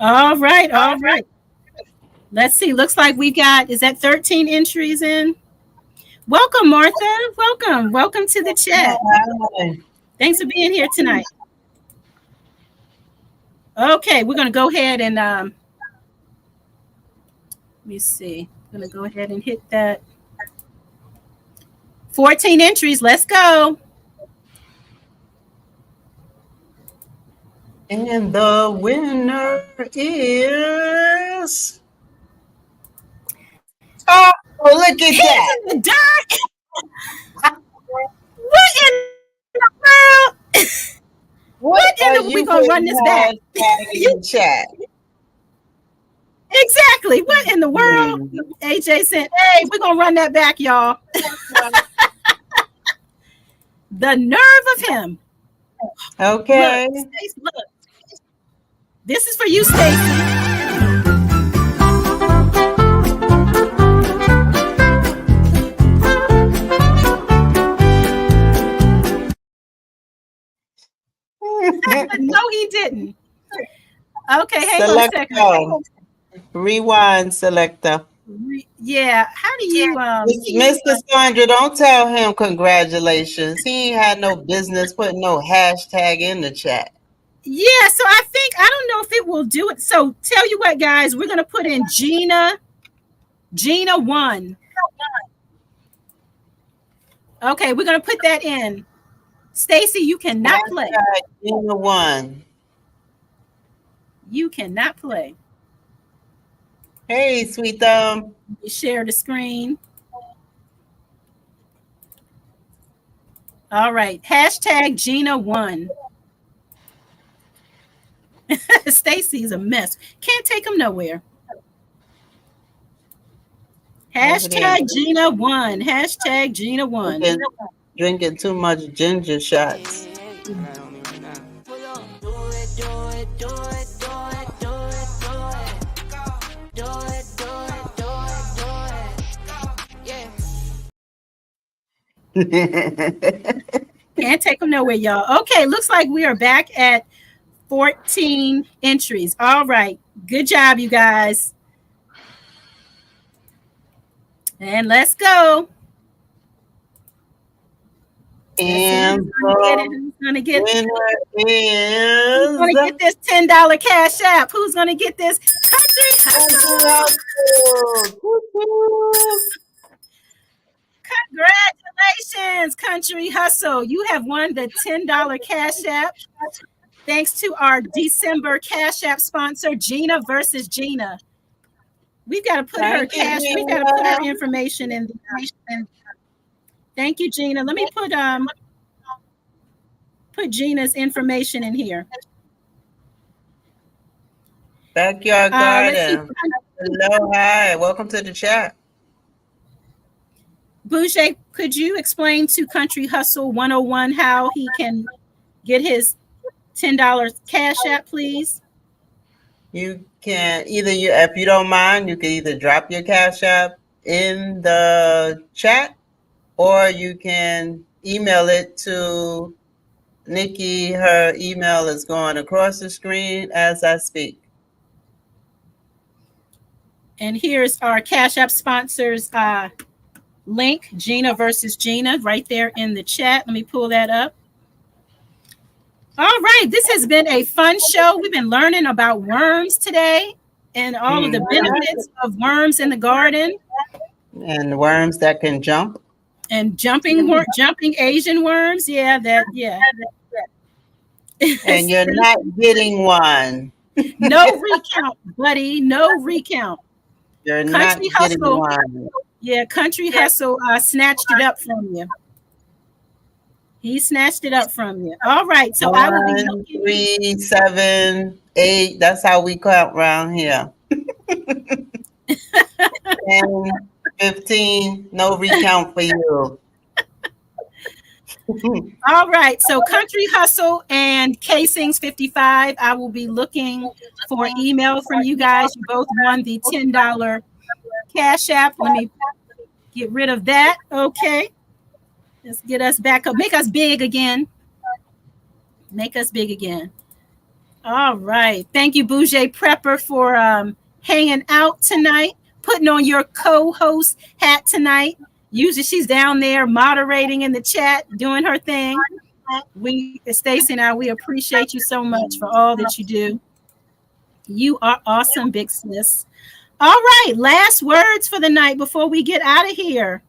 All right, all right. Let's see. Looks like we got, is that 13 entries in? Welcome, Martha. Welcome. Welcome to the chat. Hi. Thanks for being here tonight. Okay, we're going to go ahead and let me see. I'm going to go ahead and hit that. 14 entries. Let's go. And the winner is look at that. In the dark. What in the world? What in the, we gonna run this back? In the chat. Exactly. What in the world? AJ said, hey, we're gonna run that back, y'all. The nerve of him. Okay. Look, Stacey, look. This is for you, Stacey. No, he didn't. Okay, hang on a second. Rewind, selector. Yeah, how do you Mr. Sandra, don't tell him congratulations. He ain't had no business putting no hashtag in the chat. Yeah, so I don't know if it will do it. So tell you what, guys, we're gonna put in Gina 1. Okay, we're gonna put that in. Stacey, you cannot play. Gina 1. You cannot play. Hey, sweet thumb. Share the screen. All right. Hashtag Gina 1. Stacey's a mess. Can't take him nowhere. Hashtag Gina 1. Hashtag Gina 1. Drinking too much ginger shots. Can't take them nowhere, y'all. Okay, looks like we are back at 14 entries. All right. Good job, you guys. And let's go. And who's gonna get this $10 cash app? Who's gonna get this? Country Hustle. Congratulations, Country Hustle. You have won the $10 cash app. Thanks to our December cash app sponsor, Gina versus Gina. We've got to put her cash. We've got to put her information in. Thank you, Gina. Let me put Gina's information in here. Backyard Garden. Hello, hi. Welcome to the chat. Boucher, could you explain to Country Hustle 101 how he can get his $10 cash app, please? You can if you don't mind, you can either drop your cash app in the chat, or you can email it to Nikki. Her email is going across the screen as I speak. And here's our cash app sponsors link, Gina versus Gina, right there in the chat. Let me pull that up. All right, this has been a fun show. We've been learning about worms today and all of the benefits of worms in the garden. And worms that can jump. And jumping Asian worms. Yeah. And you're not getting one. No recount, buddy. No recount. You're not getting one. Yeah, Country Hustle snatched it up from you. He snatched it up from you. All right. So 1, I will be looking. 3, 7, 8. That's how we count around here. 10, 15. No recount for you. All right. So Country Hustle and Casings 55. I will be looking for an email from you guys. You both won the $10 cash app. Let me get rid of that. Okay. Let's get us back up. Make us big again. Make us big again. All right. Thank you, Bouger Prepper, for hanging out tonight, putting on your co-host hat tonight. Usually she's down there moderating in the chat, doing her thing. Stacey and I, we appreciate you so much for all that you do. You are awesome, big sis. All right. Last words for the night before we get out of here.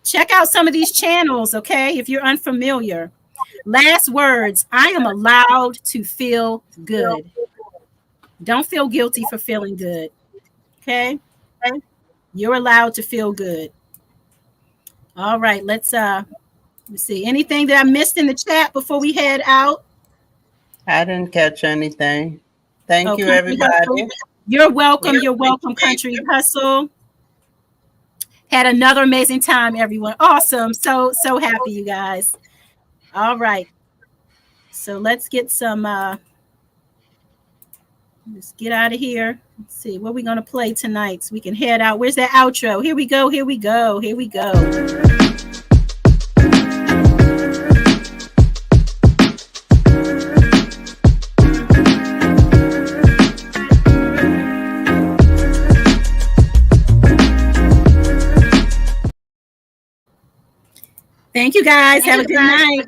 Check out some of these channels, okay, if you're unfamiliar. Last words, I am allowed to feel good. Don't feel guilty for feeling good, okay? You're allowed to feel good. All right, let's see. Anything that I missed in the chat before we head out? I didn't catch anything. Thank you, Country everybody. Hustle. You're welcome. You're welcome, Country Hustle. Had another amazing time, everyone. Awesome. So happy, you guys. All right. So let's get some let's get out of here. Let's see what we're gonna play tonight so we can head out. Where's that outro? Here we go. Here we go. Here we go. Thank you guys. Have a good night.